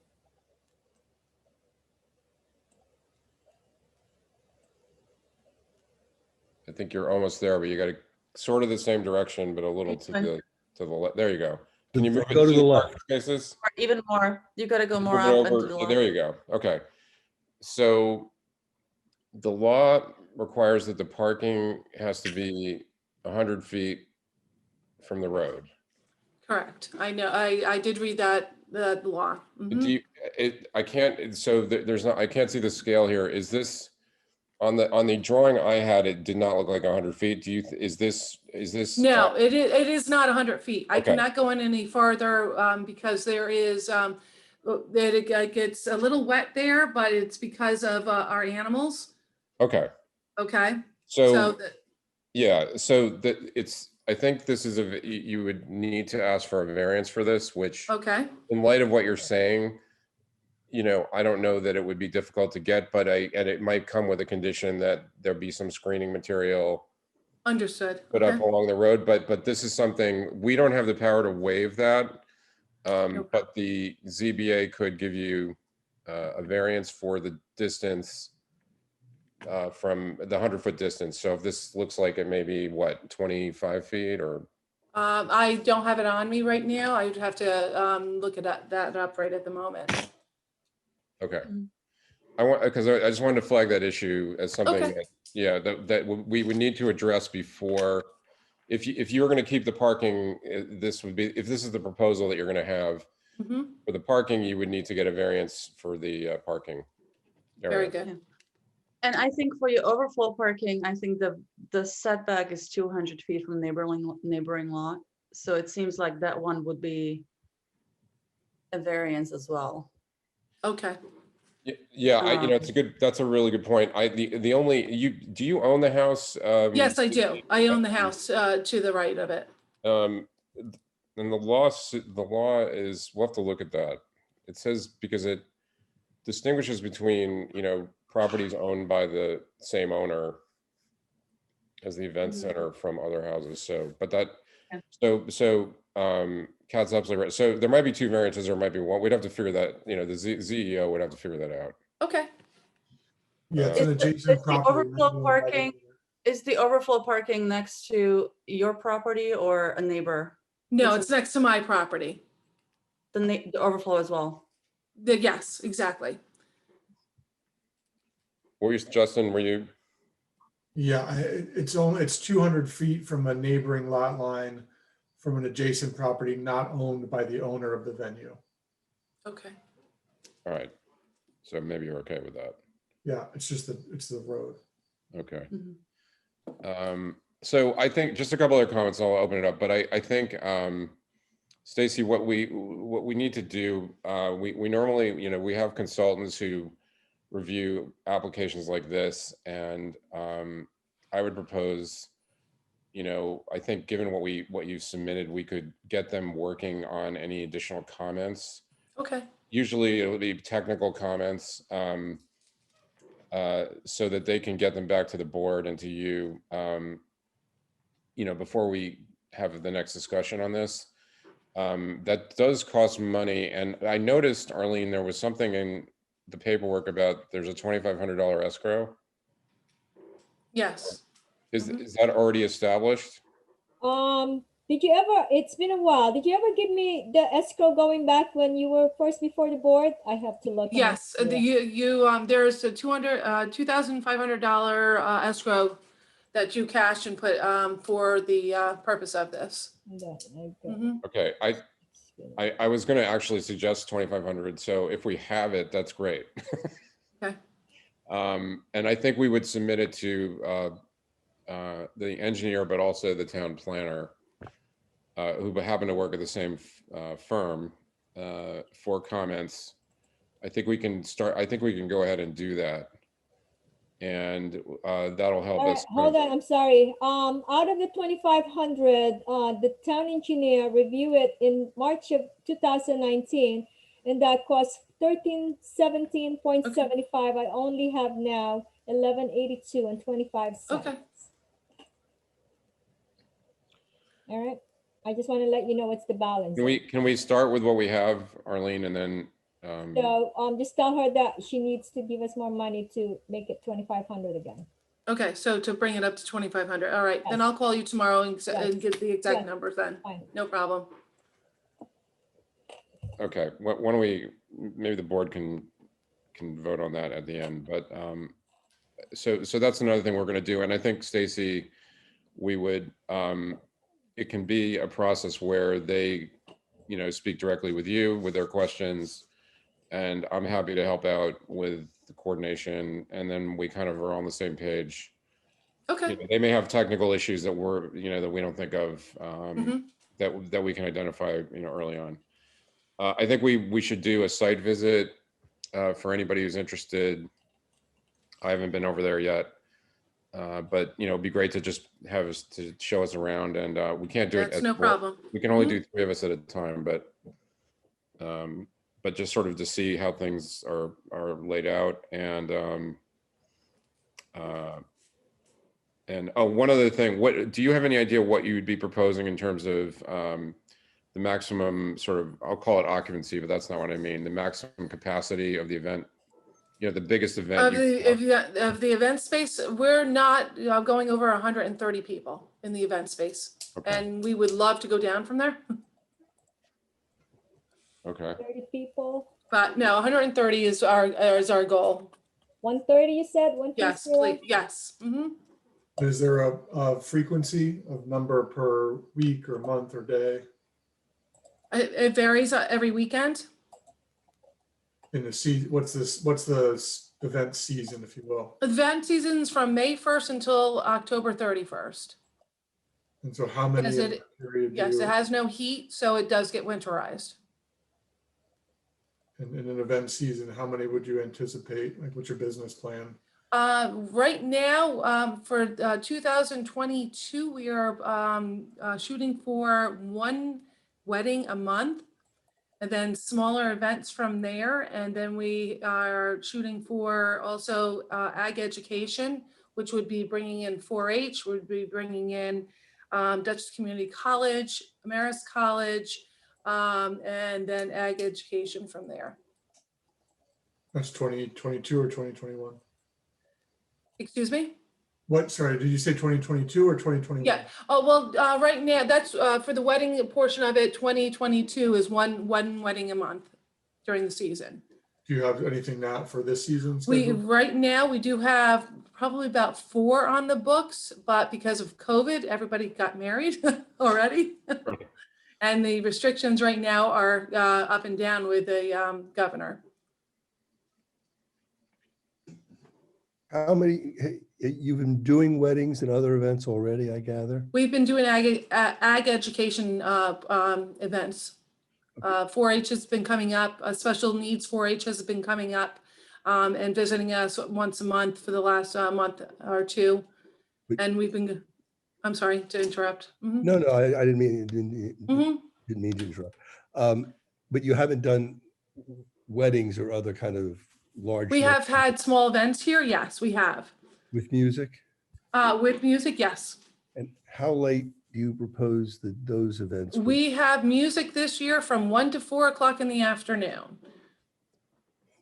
I think you're almost there, but you got to sort of the same direction, but a little It's to fine. the left. There you go. Can you move it Go to the parking left. spaces? Or even more. You gotta go more Move it up and over. to the So left. there you go. Okay. So the law requires that the parking has to be 100 feet from the road. Correct. I know, I did read that, the law. Mhm. Do you, I can't, so there's not, I can't see the scale here. Is this on the drawing I had, it did not look like 100 feet. Do you, is this? No, it is not 100 feet. I Okay. cannot go in any farther because there is, that it gets a little wet there, but it's because of our animals. Okay. Okay. So, the- yeah, so that it's, I think this is you would need to ask for a variance for this, which Okay. in light of what you're saying, you know, I don't know that it would be difficult to get, but and it might come with a condition that there be some screening material Understood. put Okay. up along the road, but this is something, we don't have the power to waive that. But the ZBA could give you a variance for the distance from the 100-foot distance. So if this looks like it may be what, 25 feet or? I don't have it on me right now. I would have to look at that up right at the moment. Okay. Mhm. I want, because I just wanted to flag that issue as something Okay. that, yeah, that we would need to address before. If you were going to keep the parking, this would be, if this is the proposal that you're going to have Mhm. for the parking, you would need to get a variance for the parking Very area. good. And I think for your overflow parking, I think the setback is 200 feet from neighboring lot. So it seems like that one would be a variance as well. Okay. Yeah, you know, it's a good, that's a really good point. The only, do you own the house? Yes, I do. I own the house to the right of it. And the law is, we'll have to look at that. It says, because it distinguishes between, you know, properties owned by the same owner as the event center from other houses. So, but that, Kat's absolutely right. So there might be two variances, or might be one. We'd have to figure that, you know, the CEO would have to figure that out. Okay. Yeah, it's an adjacent property. Is the overflow parking next to your property or a neighbor? No, it's next to my property. The overflow as well. Yes, exactly. Were you, Justin, were you? Yeah, it's 200 feet from a neighboring lot line from an adjacent property not owned by the owner of the venue. Okay. All right. So maybe you're okay with that. Yeah, it's the road. Okay. Mhm. So I think just a couple other comments, I'll open it up, but I think, Stacy, what we need to do, we normally, you know, we have consultants who review applications like this, and I would propose, you know, I think given what you've submitted, we could get them working on any additional comments. Okay. Usually it'll be technical comments, so that they can get them back to the board and to you, you know, before we have the next discussion on this. That does cost money. And I noticed, Arlene, there was something in the paperwork about there's a $2,500 escrow. Yes. Is that already established? Did you ever, it's been a while, did you ever give me the escrow going back when you were first before the board? I have to look. Yes, there's a $2,500 escrow that you cashed and put for the purpose of this. Mhm. Okay, I was going to actually suggest 2,500. So if we have it, that's great. Okay. And I think we would submit it to the engineer, but also the town planner, who happen to work at the same firm, for comments. I think we can go ahead and do that. And that'll help us. Hold on, I'm sorry. Out of the 2,500, the town engineer reviewed it in March of 2019, and that cost 1,317.75. I only have now 1,182 and 25 cents. Okay. All right. I just want to let you know what's the balance. Can we start with what we have, Arlene, and then, So, just tell her that she needs to give us more money to make it 2,500 again. Okay, so to bring it up to 2,500. All right, then Yes. I'll call you tomorrow and Yes. get the exact Yes. numbers then. Fine. No problem. okay, why don't we, maybe the board can vote on that at the end, but, so that's another thing we're gonna do, and I think, Stacy, we would, it can be a process where they, speak directly with you with their questions, and I'm happy to help out with the coordination, and then we kind of are on the same page. Okay. They may have technical issues that we're, that we don't think of, Mhm. that we can identify, early on. I think we should do a site visit for anybody who's interested. I haven't been over there yet, but it'd be great to just have us to show us around, and we can't do it. That's no problem. We can only Mhm. do 3 of us at a time, but just sort of to see how things are laid out, and oh, one other thing, what do you have any idea what you would be proposing in terms of the maximum sort of, I'll call it occupancy, but that's not what I mean, the maximum capacity of the event, the biggest event Of the event space, we're not going over 130 people in the event space. Okay. And we would love to go down from there. Okay. 30 people. But no, 130 is our goal. 130, you said? 130? Yes, please. Yes. Mhm. Is there a frequency of number per week or month or day It varies every weekend. in the season? What's the event season, if you will? Event season's from May 1st until October 31st. And so how many Yes, in that period do Yes, you, it has no heat, so it does get winterized. in an event season, how many would you anticipate? Like, what's your business plan? Right now, for 2022, we are shooting for 1 wedding a month, and then smaller events from there. And then we are shooting for also ag education, which would be bringing in 4-H, would be bringing in Dutchess Community College, Ameris College, and then ag education from there. That's 2022 or 2021? Excuse me? What, sorry, did you say 2022 or 2021? Yeah. Oh, well, right now, that's for the wedding portion of it, 2022 is one wedding a month during the season. Do you have anything now for this season scheduled? Right now, we do have probably about 4 on the books, but because of COVID, everybody got married already. And the restrictions right now are up and down with the governor. How many, you've been doing weddings and other events already, I gather? We've been doing ag education events. 4-H has been coming up, special needs 4-H has been coming up and visiting us once a month for the last month or 2. And we've been, I'm sorry to interrupt. Mhm. No, I didn't mean, Mhm. didn't mean to interrupt. But you haven't done weddings or other kind of large. We have had small events here. Yes, we have. With music? With music, yes. And how late do you propose that those events? We have music this year from 1 to 4 o'clock in the afternoon.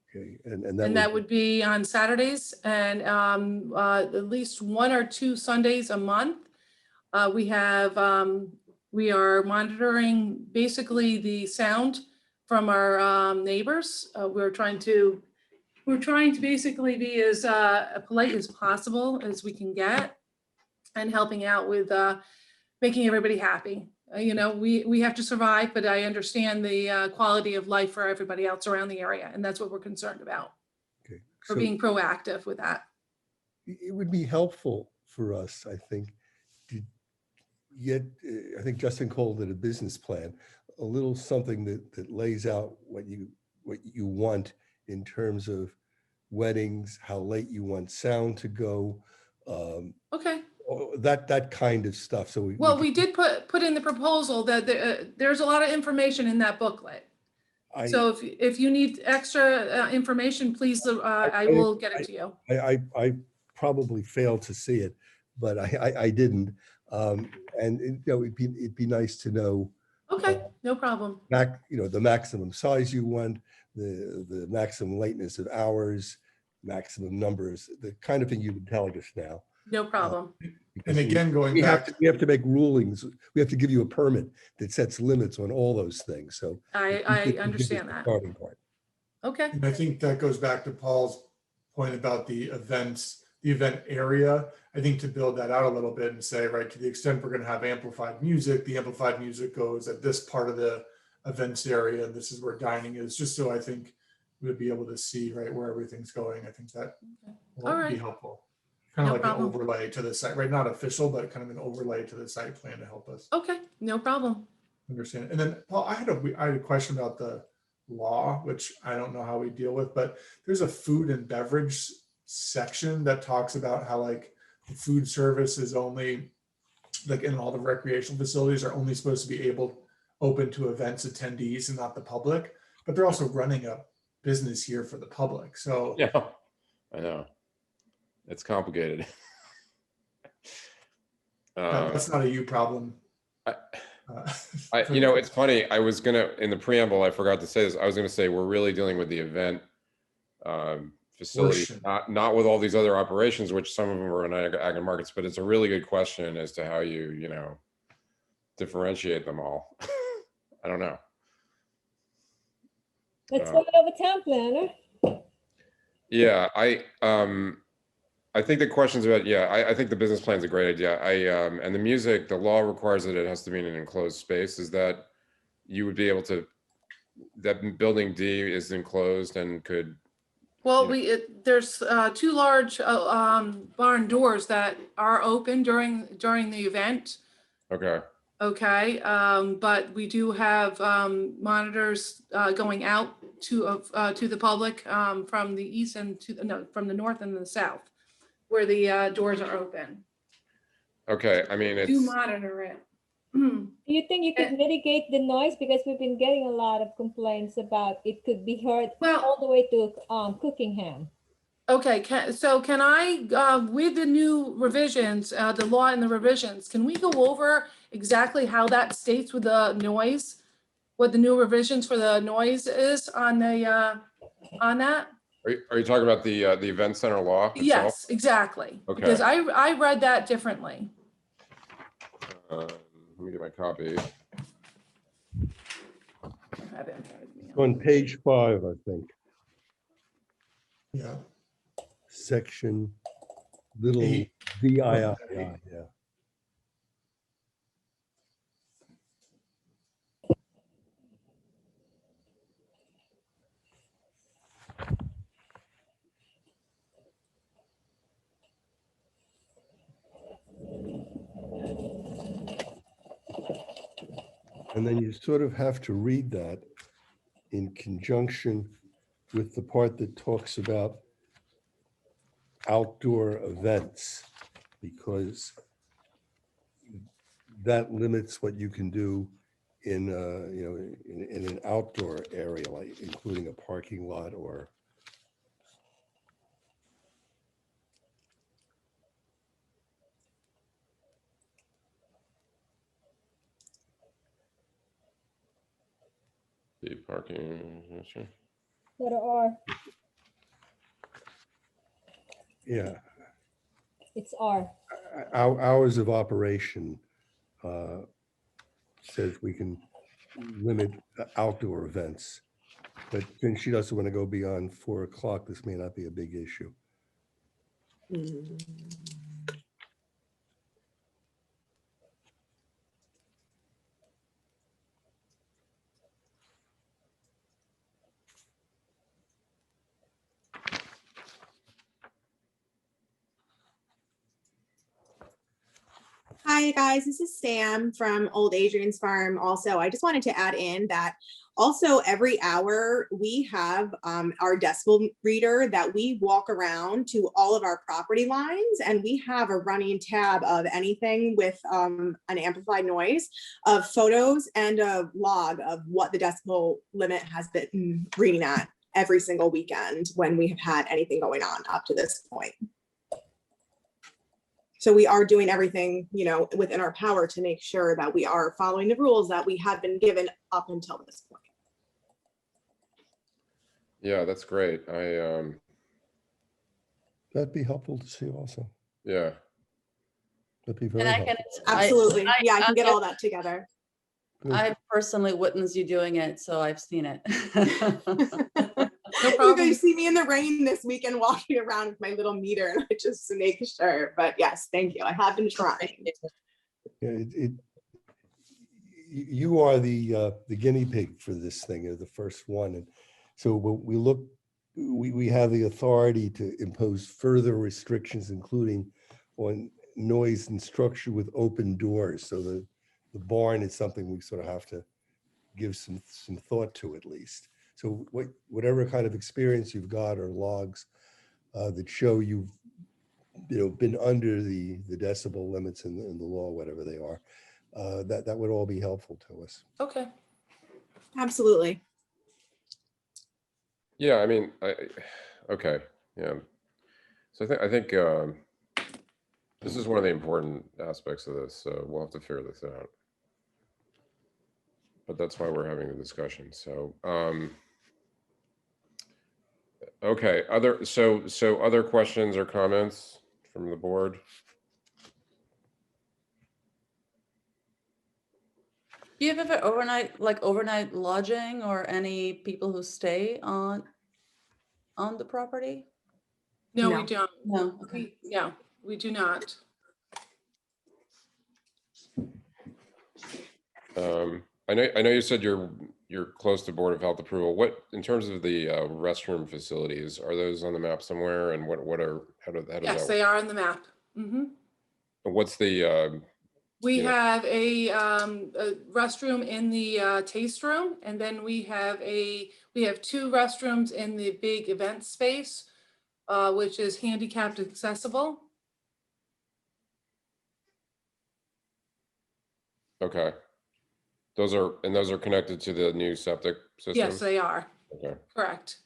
Okay, And that would be on Saturdays and at least 1 or 2 Sundays a month. We are monitoring basically the sound from our neighbors. We're trying to basically be as polite as possible as we can get, and helping out with making everybody happy. We have to survive, but I understand the quality of life for everybody else around the area, and that's what we're concerned about. Okay. For So being proactive with that. it would be helpful for us, I think, to get, I think Justin called it a business plan, a little something that lays out what you want in terms of weddings, how late you want sound to go. Okay. That kind of stuff. So We did put in the proposal that there's a lot of information in that booklet. So if you need extra information, please, I will get it to you. I probably failed to see it, but I didn't. And you know, it'd be nice to know. Okay, no problem. The maximum size you want, the maximum lateness of hours, maximum numbers, the kind of thing you've been telling us now. No problem. And again, going we back, we have to make rulings. We have to give you a permit that sets limits on all those things. So I understand that. Starting point. Okay. and I think that goes back to Paul's point about the events, the event area. I think to build that out a little bit and say, right, to the extent we're going to have amplified music, the amplified music goes at this part of the events area, and this is where dining is, just so I think we would be able to see, right, where everything's going. I think that will be helpful. Kind of like an overlay to the site, right? Not official, but kind of an overlay to the site plan to help us Okay, no problem. understand. And then, Paul, I had a question about the law, which I don't know how we deal with, but there's a food and beverage section that talks about how like the food service is only, like in all the recreational facilities, are only supposed to be open to events attendees and not the public, but they're also running a business here for the public. So Yeah, I know. It's complicated. that's not a you problem. You know, it's funny. I was gonna, in the preamble, I forgot to say this. I was gonna say, we're really dealing with the event facility, not with all these other operations, which some of them are in ag and markets, but it's a really good question as to how you know, differentiate them all. I don't know. Let's go over town planner. Yeah, I think the questions about, I think the business plan is a great idea. And the music, the law requires that it has to be in an enclosed space. Is that you would be able to, that building D is enclosed and could? Well, there's two large barn doors that are open during the event. Okay. Okay, but we do have monitors going out to the public from the east and from the north and the south, where the doors are open. Okay, I mean, Do monitor it. Do you think you could mitigate the noise? Because we've been getting a lot of complaints about it could be heard all the way to Cookingham. Okay, so can I, with the new revisions, the law and the revisions, can we go over exactly how that states with the noise? What the new revisions for the noise is on the on that? Are you talking about the event center law itself? Yes, exactly. Okay. Because I read that differently. Let me get my copy. On page 5, I think. Yeah. Section little VII, yeah. And then you sort of have to read that in conjunction with the part that talks about outdoor events, because that limits what you can do in in an outdoor area, like including a parking lot or The parking. Letter R. yeah. It's R. Hours of operation says we can limit outdoor events, but since she doesn't want to go beyond 4 o'clock, this may not be a big issue. Hi guys, this is Sam from Old Adrian's Farm. Also, I just wanted to add in that also every hour we have our decibel reader that we walk around to all of our property lines, and we have a running tab of anything with an amplified noise, of photos and a log of what the decibel limit has been reading at every single weekend when we have had anything going on up to this point. So we are doing everything, you know, within our power to make sure that we are following the rules that we have been given up until this point. Yeah, that's great. That'd be helpful to see also. Yeah. That'd be And very I helpful. can, Absolutely. Yeah, I can get I- all that together. Good. I've personally witnessed you doing it, so I've seen it. No You problem. guys see me in the rain this weekend walking around with my little meter and I just to make sure. But yes, thank you. I have been trying. Yeah, you are the guinea pig for this thing. You're the first one. And so when we look, we have the authority to impose further restrictions, including on noise and structure with open doors. So the barn is something we sort of have to give some thought to at least. So whatever kind of experience you've got or logs that show you've been under the decibel limits in the law, whatever they are, that would all be helpful to us. Okay. Absolutely. Yeah, I mean, okay, yeah. So I think this is one of the important aspects of this, so we'll have to figure this out. But that's why we're having the discussion. So, okay, so other questions or comments from the board? Do you have ever overnight lodging or any people who stay on the property? No, we No. don't. No, okay. Yeah, we do not. I know you said you're close to Board of Health approval. What, in terms of the restroom facilities, are those on the map somewhere? And how does Yes, that they are on the map. Mm-hmm. What's the We you know- have a restroom in the taste room, and then we have two restrooms in the big event space, which is handicapped accessible. Okay. Those are connected to the new septic system? Yes, they are. Okay. Correct.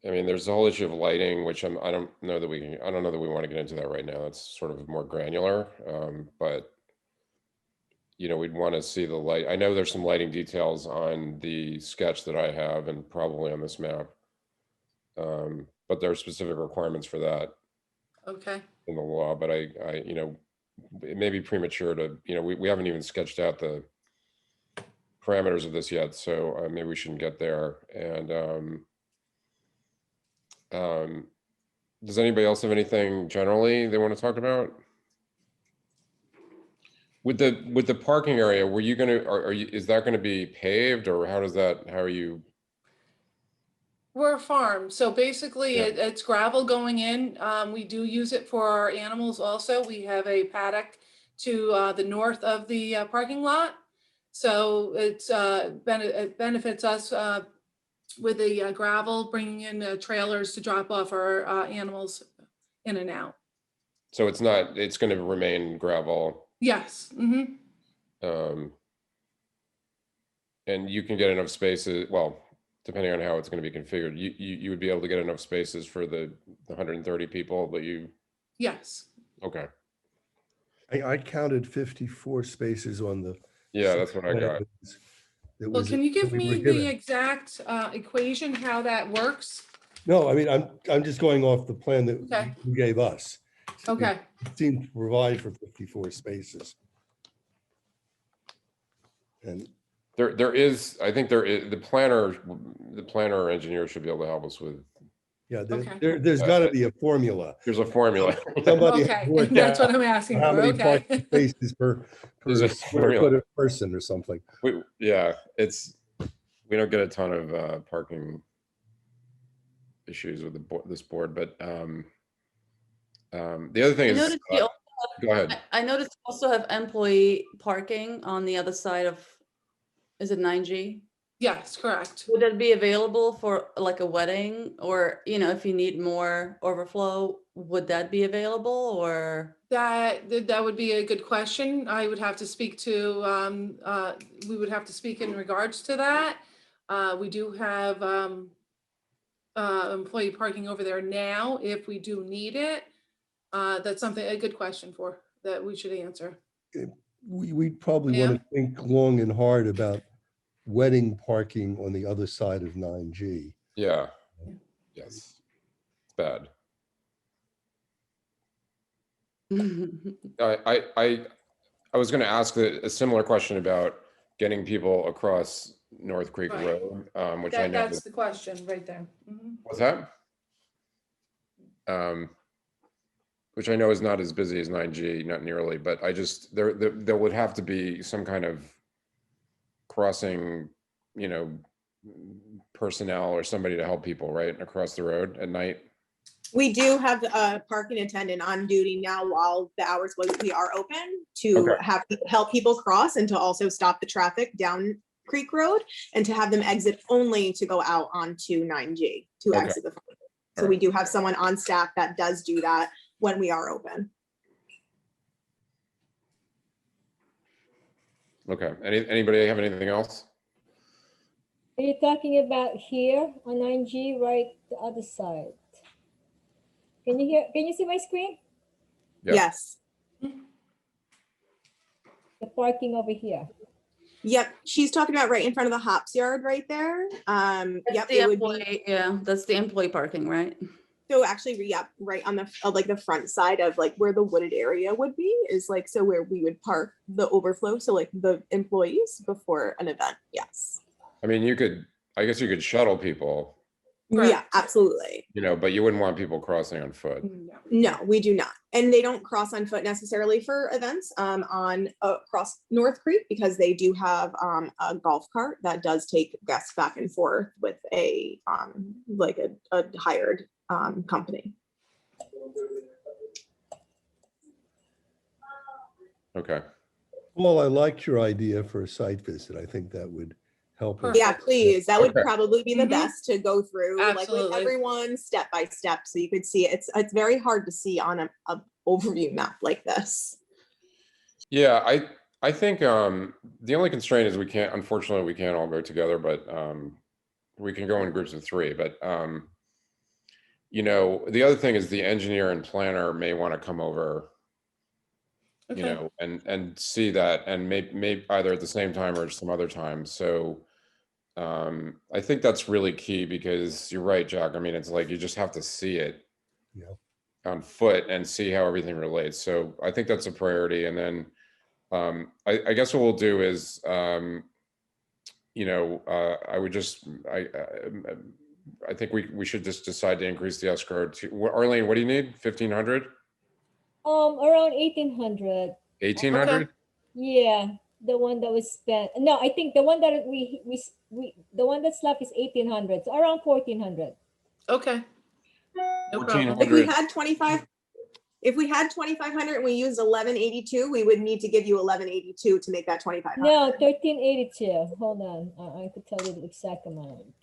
I mean, there's the whole issue of lighting, which I don't know that we want to get into that right now. That's sort of more granular, but we'd want to see the light. I know there's some lighting details on the sketch that I have and probably on this map, but there are specific requirements for that Okay. in the law. But it may be premature to, we haven't even sketched out the parameters of this yet, so maybe we shouldn't get there. And does anybody else have anything generally they want to talk about? With the parking area, were you is that gonna be paved, or how are you? We're a farm, so basically Yeah. it's gravel going in. We do use it for our animals also. We have a paddock to the north of the parking lot. So it benefits us with the gravel, bringing in trailers to drop off our animals in and out. So it's going to remain gravel. Yes. Mm-hmm. And you can get enough spaces, well, depending on how it's going to be configured, you would be able to get enough spaces for the 130 people that you. Yes. Okay. I counted 54 spaces on the. Yeah, that's what I got. Well, can you give me the exact equation, how that works? No, I mean, I'm just going off the plan that you gave us. Okay. It seemed to provide for 54 spaces. And I think the planner or engineer should be able to help us with. Yeah, there's got to be a formula. There's a formula. Somebody that's what I'm asking how for. many Okay. parking spaces per square foot of person or something. We don't get a ton of parking issues with this board, but the other thing is, go ahead. I noticed you also have employee parking on the other side of, is it 9G? Yes, correct. Would that be available for like a wedding, or if you need more overflow, would that be available, or? That would be a good question. I would have to speak to, we would have to speak in regards to that. We do have employee parking over there now if we do need it? That's a good question that we should answer. We'd probably want to think long and hard about wedding parking on the other side of 9G. Yeah. Yes. It's bad. I was going to ask a similar question about getting people across North Creek Right. Road, which I know That's the question right there. Mhm. what's that? Which I know is not as busy as 9G, not nearly, but I just there would have to be some kind of crossing, you know, personnel or somebody to help people right across the road at night. We do have a parking attendant on duty now while the hours we are open to help people cross and to also stop the traffic down Creek Road and to have them exit only to go out onto 9G to exit the front. So we do have someone on staff that does do that when we are open. Okay. Anybody have anything else? Are you talking about here on 9G, right, the other side? Can you see my screen? Yeah. Yes. The parking over here. Yep, she's talking about right in front of the hops yard right there. Yep, The employee, yeah, that's the employee parking, right? So actually, yep, right on the like the front side of like where the wooded area would be is like so where we would park the overflow. So like the employees before an event. Yes. I mean, I guess you could shuttle people. Yeah, absolutely. You know, but you wouldn't want people crossing on foot. No, we do not. And they don't cross on foot necessarily for events on across North Creek because they do have a golf cart that does take guests back and forth with a like a hired company. Okay. Well, I liked your idea for a site visit. I think that would help us. Yeah, please. That would Okay. probably be the best to go through like Absolutely. with everyone step by step so you could see it. It's very hard to see on a overview map like this. Yeah, I think the only constraint is unfortunately we can't all go together, but we can go in groups of 3. But you know, the other thing is the engineer and planner may want to come over, you know, and see that and maybe either at the same time or some other time. So I think that's really key because you're right, Jack. I mean, it's like you just have to see it on foot and see how everything relates. So I think that's a priority. And then I guess what we'll do is, you know, I think we should just decide to increase the escrow to, Arlene, what do you need? 1,500? Around 1,800. 1,800? Yeah, the one that was spent. No, I think the one that the one that's left is 1,800. So around 1,400. Okay. No problem. If we had 2,500 and we used 1182, we would need to give you 1182 to make that 2,500. No, 1,382. Hold on. I could tell you the exact amount.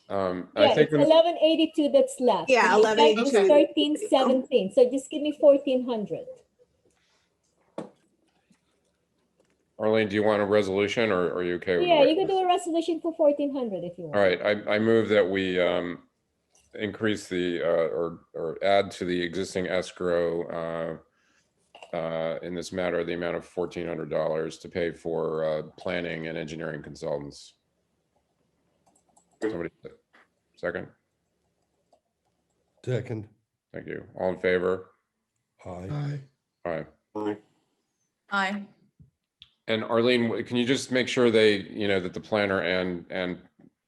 I think it's 1182 that's left. Yeah, 1182. 1317. So just give me 1,400. Arlene, do you want a resolution or are you okay with Yeah, what- you can do a resolution for 1,400 if you want. All right, I move that we increase the or add to the existing escrow in this matter the amount of $1,400 to pay for planning and engineering consultants. Somebody second? Second. Thank you. All in favor? Aye. Aye. Aye. And Arlene, can you just make sure you know, that the planner and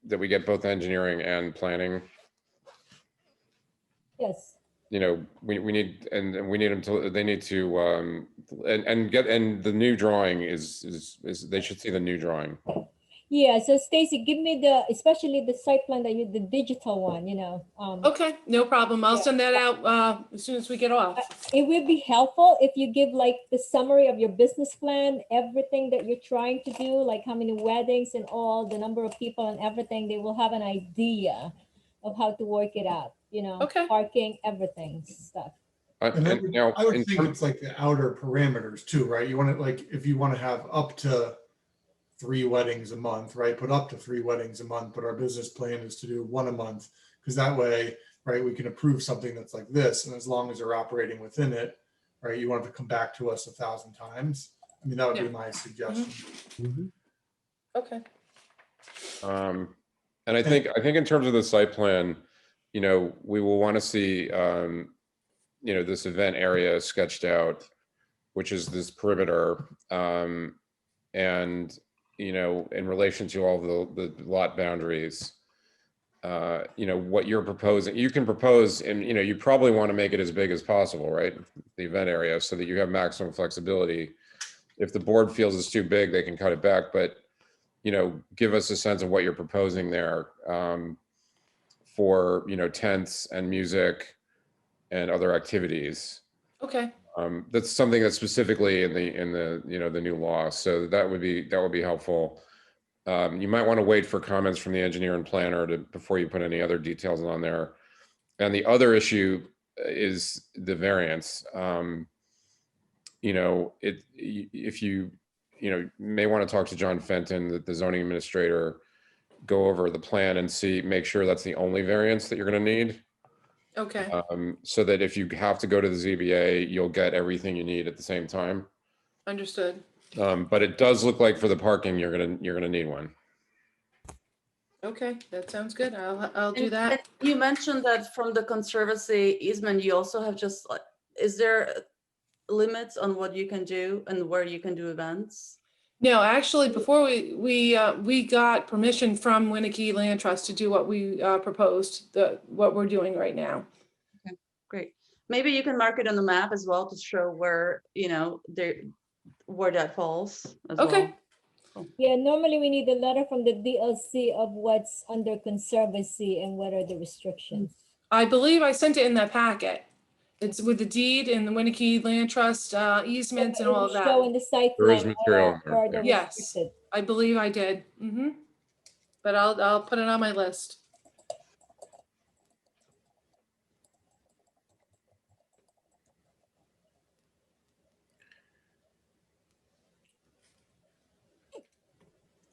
that we get both engineering and planning? Yes. You know, we need, and we need them to, they need to, and the new drawing is they should see the new drawing. Yeah, so Stacy, give me especially the site plan the digital one, you know. Okay, no problem. I'll send that out as soon as we get off. It would be helpful if you give like the summary of your business plan, everything that you're trying to do, like how many weddings and all, the number of people and everything. They will have an idea of how to work it out, you know, parking, everything stuff. And I would think it's like the outer parameters too, right? You want to like, if you want to have up to 3 weddings a month, right? Put up to 3 weddings a month, but our business plan is to do 1 a month. Because that way, right, we can approve something that's like this. And as long as they're operating within it, right, you want to come back to us 1,000 times. I mean, that would be Yeah. my suggestion. Okay. And I think in terms of the site plan, you know, we will want to see, you know, this event area sketched out, which is this perimeter. And, you know, in relation to all the lot boundaries, you know, what you're proposing, you can propose, and, you know, you probably want to make it as big as possible, right? The event area, so that you have maximum flexibility. If the board feels it's too big, they can cut it back, but, you know, give us a sense of what you're proposing there, for, you know, tents and music and other activities. Okay. That's something that's specifically in the you know, the new law. So that would be helpful. You might want to wait for comments from the engineer and planner before you put any other details on there. And the other issue is the variance. You know, if you know, may want to talk to John Fenton, the zoning administrator, go over the plan and make sure that's the only variance that you're going to need. Okay. So that if you have to go to the ZBA, you'll get everything you need at the same time. Understood. But it does look like for the parking, you're gonna need one. Okay, that sounds good. I'll do that. And you mentioned that from the conservancy easement, you also have just like, is there limits on what you can do and where you can do events? No, actually, before we got permission from Winnicke Land Trust to do what we proposed, what we're doing right now. Okay, great. Maybe you can mark it on the map as well to show where, you know, where that falls as Okay. well. Yeah, normally we need a letter from the DLC of what's under conservancy and what are the restrictions. I believe I sent it in that packet. It's with the deed and the Winnicke Land Trust easements and all of that. Show in the site There is plan material where in there, they're Yes, restricted. I believe I did. But I'll put it on my list.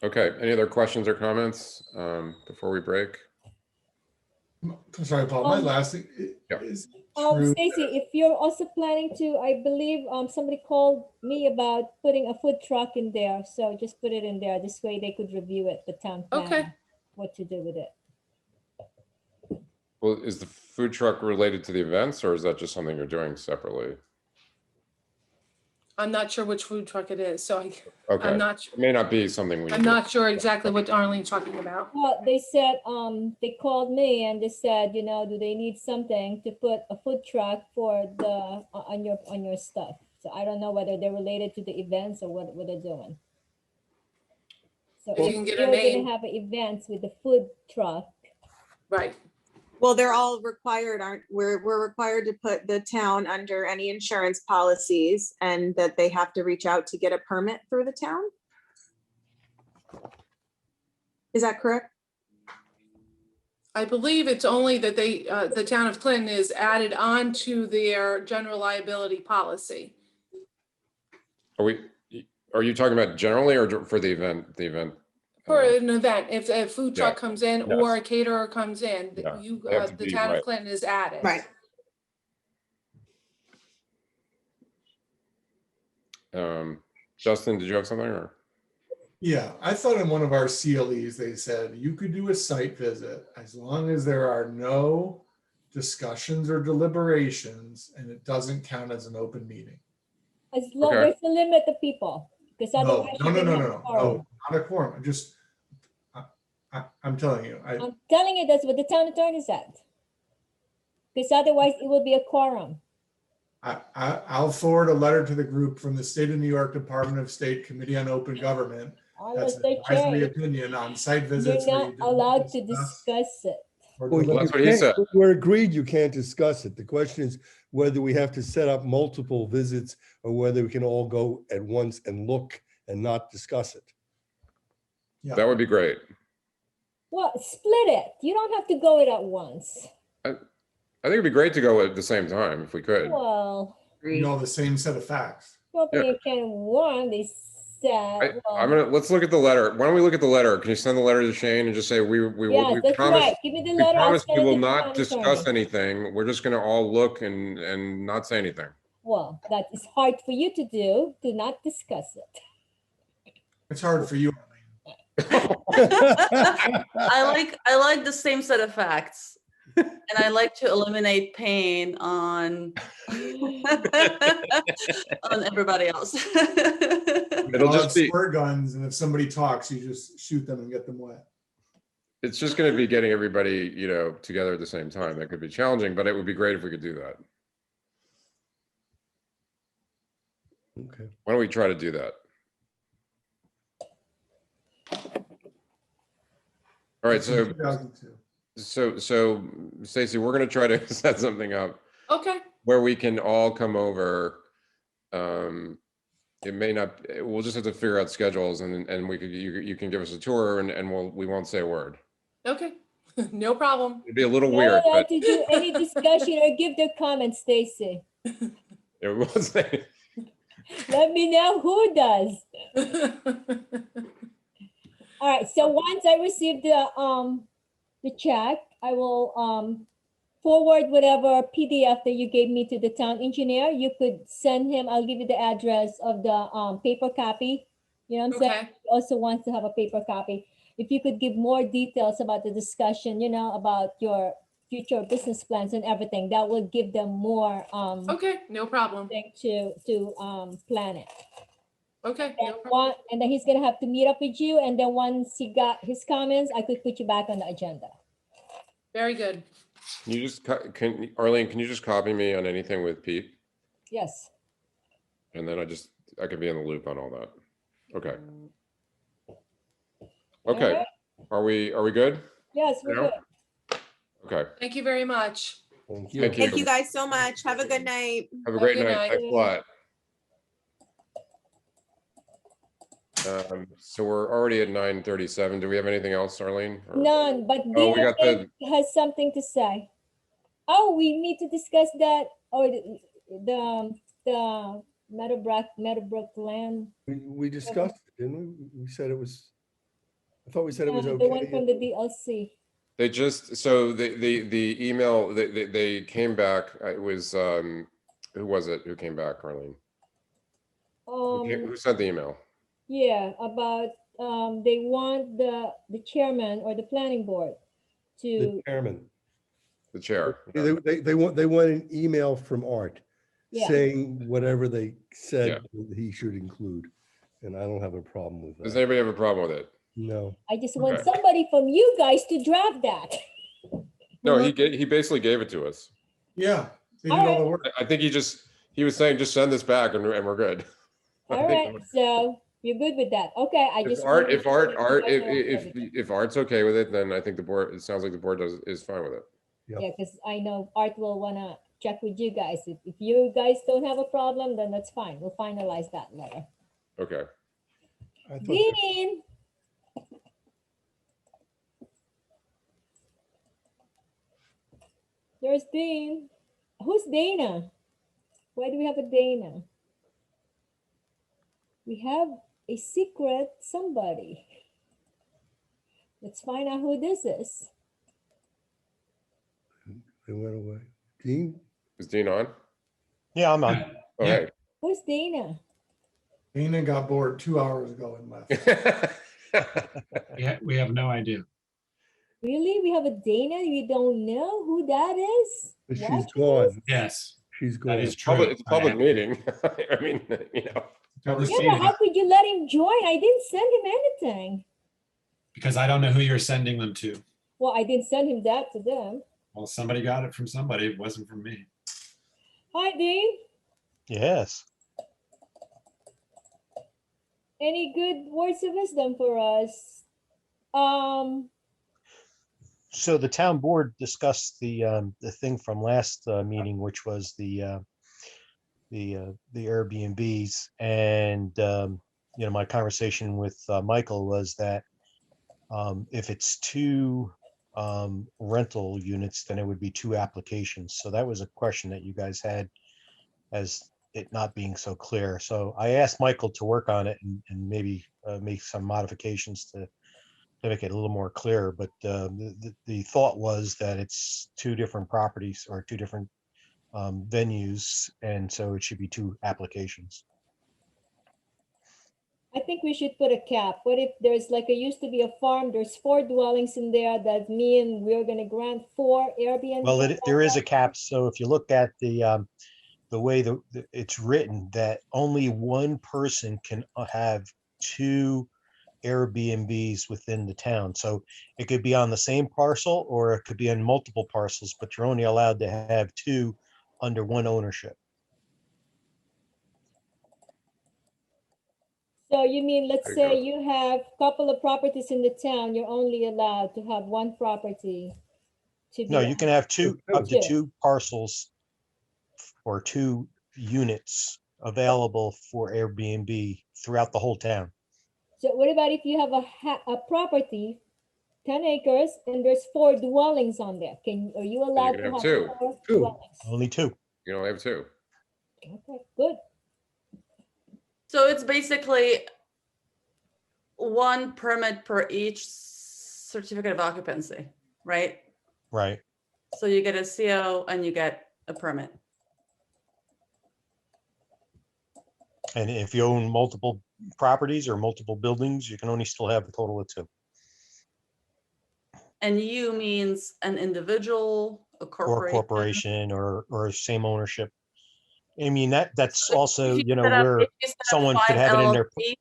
Okay, any other questions or comments before we break? Sorry, Paul, my last thing is true. Stacy, if you're also planning to, I believe somebody called me about putting a food truck in there. So just put it in there. This way they could review it, the town plan, Okay. what to do with it. Well, is the food truck related to the events, or is that just something you're doing separately? I'm not sure which food truck it is, so Okay, I'm not. it may not be something we. I'm not sure exactly what Arlene's talking about. Well, they said, they called me and they said, you know, do they need something to put a food truck for the, on your stuff? So I don't know whether they're related to the events or what they're doing. So If you if can get a you're name. gonna have events with the food truck, Right. Well, they're all required, we're required to put the town under any insurance policies and that they have to reach out to get a permit through the town? Is that correct? I believe it's only that they, the town of Clinton is added on to their general liability policy. Are you talking about generally or for the event? The event. For an event, if a food truck comes in or Yes. a caterer comes in, Yeah, you, they have to the be, town right. of Clinton is added. Right. Justin, did you have something or? Yeah, I thought in one of our CLEs, they said you could do a site visit as long as there are no discussions or deliberations and it doesn't count as an open meeting. as long Okay. there's a limit of people, because No, otherwise. no, you no, can no, have no, a no, quorum. not a quorum. I'm telling you, I'm telling you, that's what the town attorney said. Because otherwise it will be a quorum. I'll forward a letter to the group from the State of New York Department of State Committee on Open Government. That's Unless an they advisory change, opinion on site you're visits. where not you don't allowed to discuss discuss it. or Well, deliberate. That's what he said. We're agreed you can't discuss it. The question is whether we have to set up multiple visits or whether we can all go at once and look and not discuss it. Yeah. That would be great. Well, split it. You don't have to go it at once. I think it'd be great to go at the same time if we could. Well, You know, the same set of facts. opening a can of worms, they So, I'm gonna, let's look at the letter. Why don't we look at the letter? Can you send the letter to Shane and just say, yes, that's promise, right. Give me the we letter. I'll promise we send it will to the not town discuss attorney. anything. We're just gonna all look and not say anything. Well, that is hard for you to do, to not discuss it. It's hard for you. I like the same set of facts. And I like to eliminate pain on on everybody else. It'll just be, squirt guns, and if somebody talks, you just shoot them and get them wet. it's just gonna be getting everybody, together at the same time. That could be challenging, but it would be great if we could do that. Okay. Why don't we try to do that? All right, so 2002. Stacy, we're gonna try to set something up Okay, where we can all come over. It may not, we'll just have to figure out schedules and we could, you can give us a tour and we won't say a word. okay, no problem. It'd be a little Not weird, allowed but to do any discussion or give their comments, Stacy. it was, Let me know who does. All right, so once I receive the check, I will forward whatever PDF that you gave me to the town engineer. You could send him, I'll give you the address of the paper copy. You know what I'm saying? Okay. He also wants to have a paper copy. If you could give more details about the discussion, about your future business plans and everything, that would give them more Okay, no problem. thing to plan it. Okay, no And problem. and then he's gonna have to meet up with you, and then once he got his comments, I could put you back on the agenda. Very good. Can you just, Arlene, can you just copy me on anything with Pete? Yes. And then I could be in the loop on all that. Okay. Okay. Alright. Are we good? Yes, we're Yeah. good. Okay. Thank you very much. Thank you. Thank you. Thank you guys so much. Have a good night. Have a Have a great good night. night. Thanks a lot. So we're already at 9:37. Do we have anything else, Arlene? Or- None, but Oh, we Dina got the, has something to say. Oh, we need to discuss that, or the Meadowbrook land, We discussed, it, didn't we? We said it was, I thought we said it was the one from okay. the DLC. they just, so the email, they came back. It was, who was it who came back, Arlene? Who sent the email? Yeah, about, they want the chairman or the planning board The to, chairman. The chair. They want an email from Art yeah. saying whatever they said Yeah. that he should include. And I don't have a problem with Does that. anybody have a problem with it? No. I just want Okay. somebody from you guys to draft that. No, he basically gave it to us. Yeah, they did all the work. I think he was saying, just send this back and we're good. All right, so you're good with that. Okay, I just. If Art's okay with it, then I think the board, it sounds like the board is fine with it. Yeah, because I know Art will wanna check with you guys. If you guys don't have a problem, then that's fine. We'll finalize that later. Okay. I thought Dean. There's Dean. Who's Dana? Why do we have a Dana? We have a secret somebody. Let's find out who this is. they went away. Dean? Is Dean on? Yeah, I'm on. Oh, hey. Who's Dana? Dana got bored 2 hours ago and left. Yeah, we have no idea. Really? We have a Dana? You don't know who that is? But she's Watch gone. Yes, She's that gone. is true. It's a public meeting. I mean, Public Yeah, but meeting, how could you let him join? I didn't send him anything. because I don't know who you're sending them to. Well, I didn't send him that to them. Well, somebody got it from somebody. It wasn't from me. Hi, Dean. Yes. Any good words of wisdom for us? So the town board discussed the thing from last meeting, which was the Airbnbs, and my conversation with Michael was that if it's two rental units, then it would be two applications. So that was a question that you guys had as it not being so clear. So I asked Michael to work on it and maybe make some modifications to make it a little more clear. But the thought was that it's two different properties or two different venues, and so it should be two applications. I think we should put a cap. What if there's like, it used to be a farm, there's 4 dwellings in there, that mean we're gonna grant 4 Airbnb? Well, there is a cap. So if you look at the way it's written, that only one person can have 2 Airbnbs within the town. So it could be on the same parcel or it could be on multiple parcels, but you're only allowed to have 2 under one ownership. So you mean, let's There you say you have a couple of properties in the town, you're only allowed to have 1 property to be. No, you can have up to Two. 2 parcels or 2 units available for Airbnb throughout the whole town. So what about if you have a property, 10 acres, and there's 4 dwellings on there? Are you allowed can to have have 2. 4 2. dwellings? Only 2. You can only have 2. Okay, good. So it's basically 1 permit per each certificate of occupancy, right? Right. So you get a CO and you get a permit. And if you own multiple properties or multiple buildings, you can only still have a total of 2. And you means an individual, a Or corporation. corporation or same ownership. I mean, that's also, If you where set up someone could 5 have it in their. LLCs,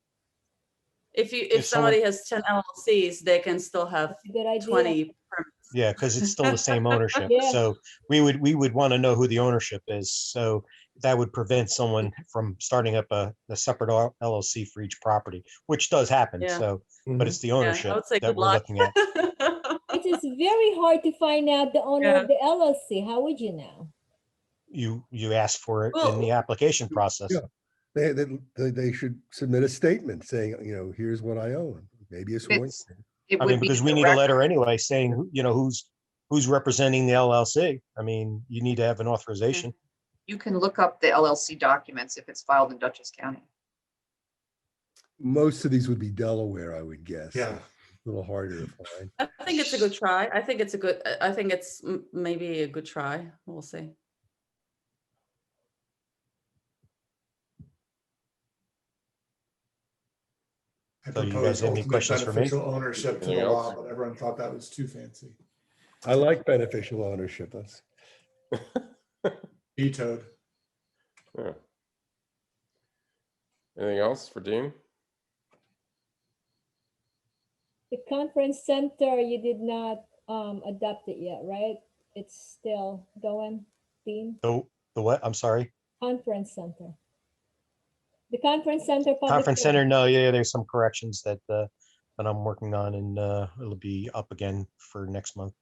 if If somebody someone- has 10 LLCs, they can still have Good idea. 20 permits. Yeah, because it's still the same ownership. Yeah. So we would want to know who the ownership is. So that would prevent someone from starting up a separate LLC for each property, which does happen. Yeah. So, but it's the ownership I would say that good we're luck. looking at. It is very hard to find out the owner of the LLC. How would you know? You ask for it in Well, the application process. Yeah. They should submit a statement saying, here's what I own. Maybe a sworn. I mean, because we need a letter anyway saying, who's representing the LLC. I mean, you need to have an authorization. You can look up the LLC documents if it's filed in Dutchess County. Most of these would be Delaware, I would guess. Yeah. A little harder to find. I think it's a good try. I think it's maybe a good try. We'll see. I So you proposed guys have any ultimate questions for me? beneficial ownership to the Anything law, else? but everyone thought that was too fancy. I like beneficial ownership. That's Vetoed. Yeah. Anything else for Dean? The conference center, you did not adopt it yet, right? It's still going, Dean? The what? I'm sorry. Conference center. The conference center. public Conference hearing. center. No, yeah, there's some corrections that I'm working on, and it'll be up again for next month.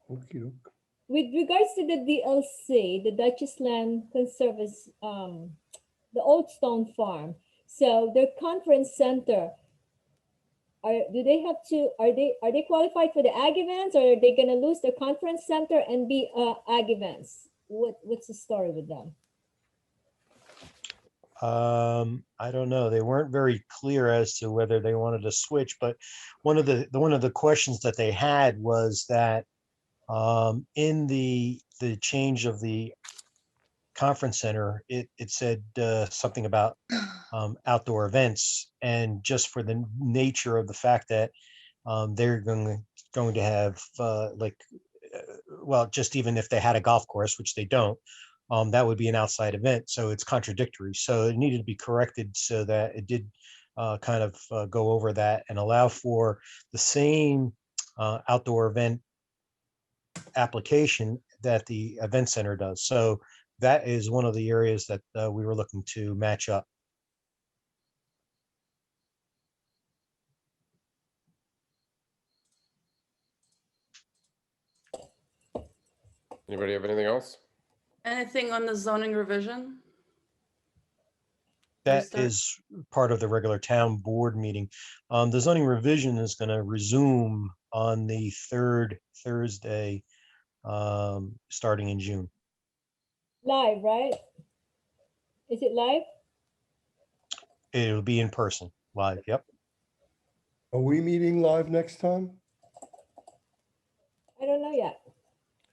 okey-doke. With regards to the DLC, the Duchess Land Conservancy, the Old Stone Farm. So their conference center, are they qualified for the ag events, or are they gonna lose their conference center and be ag events? What's the story with them? I don't know. They weren't very clear as to whether they wanted to switch, but one of the questions that they had was that in the change of the conference center, it said something about outdoor events, and just for the nature of the fact that they're going to have well, just even if they had a golf course, which they don't, that would be an outside event. So it's contradictory. So it needed to be corrected so that it did kind of go over that and allow for the same outdoor event application that the event center does. So that is one of the areas that we were looking to match up. Anybody have anything else? Anything on the zoning revision? That Restart. is part of the regular town board meeting. The zoning revision is going to resume on the 3rd Thursday, starting in June. Live, right? Is it live? It'll be in person, live, yep. Are we meeting live next time? I don't know yet.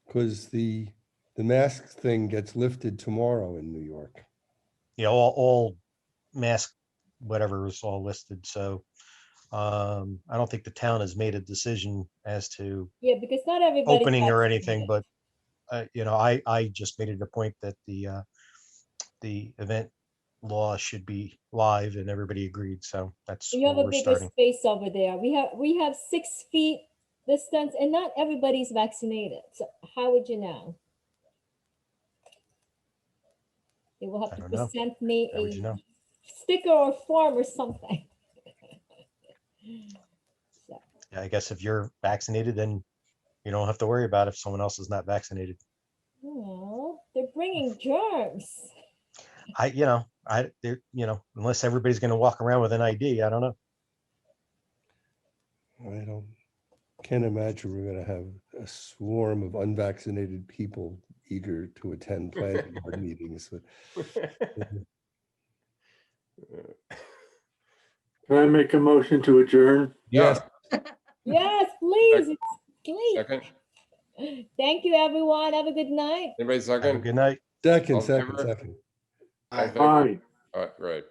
Because the mask thing gets lifted tomorrow in New York. Yeah, all mask, whatever is all listed, so I don't think the town has made a decision as to Yeah, because not everybody. opening or anything, but you know, I just made it a point that the event law should be live and everybody agreed, so that's You where have a we're bigger starting. space over there. We have 6 feet distance and not everybody's vaccinated. So how would you know? They will have I to don't know. present me How would you a know? sticker or form or something. So, Yeah, I guess if you're vaccinated, then you don't have to worry about if someone else is not vaccinated. oh, they're bringing germs. Unless everybody's going to walk around with an ID, I don't know. Can't imagine we're gonna have a swarm of unvaccinated people eager to attend planning board meetings. Can I make a motion to adjourn? Yes. Yes, please. It's late. Second, Thank you, everyone. Have a good night. anybody Have a second? good night. Second, All in second, favor? second. All in favor? Aye. All right, right.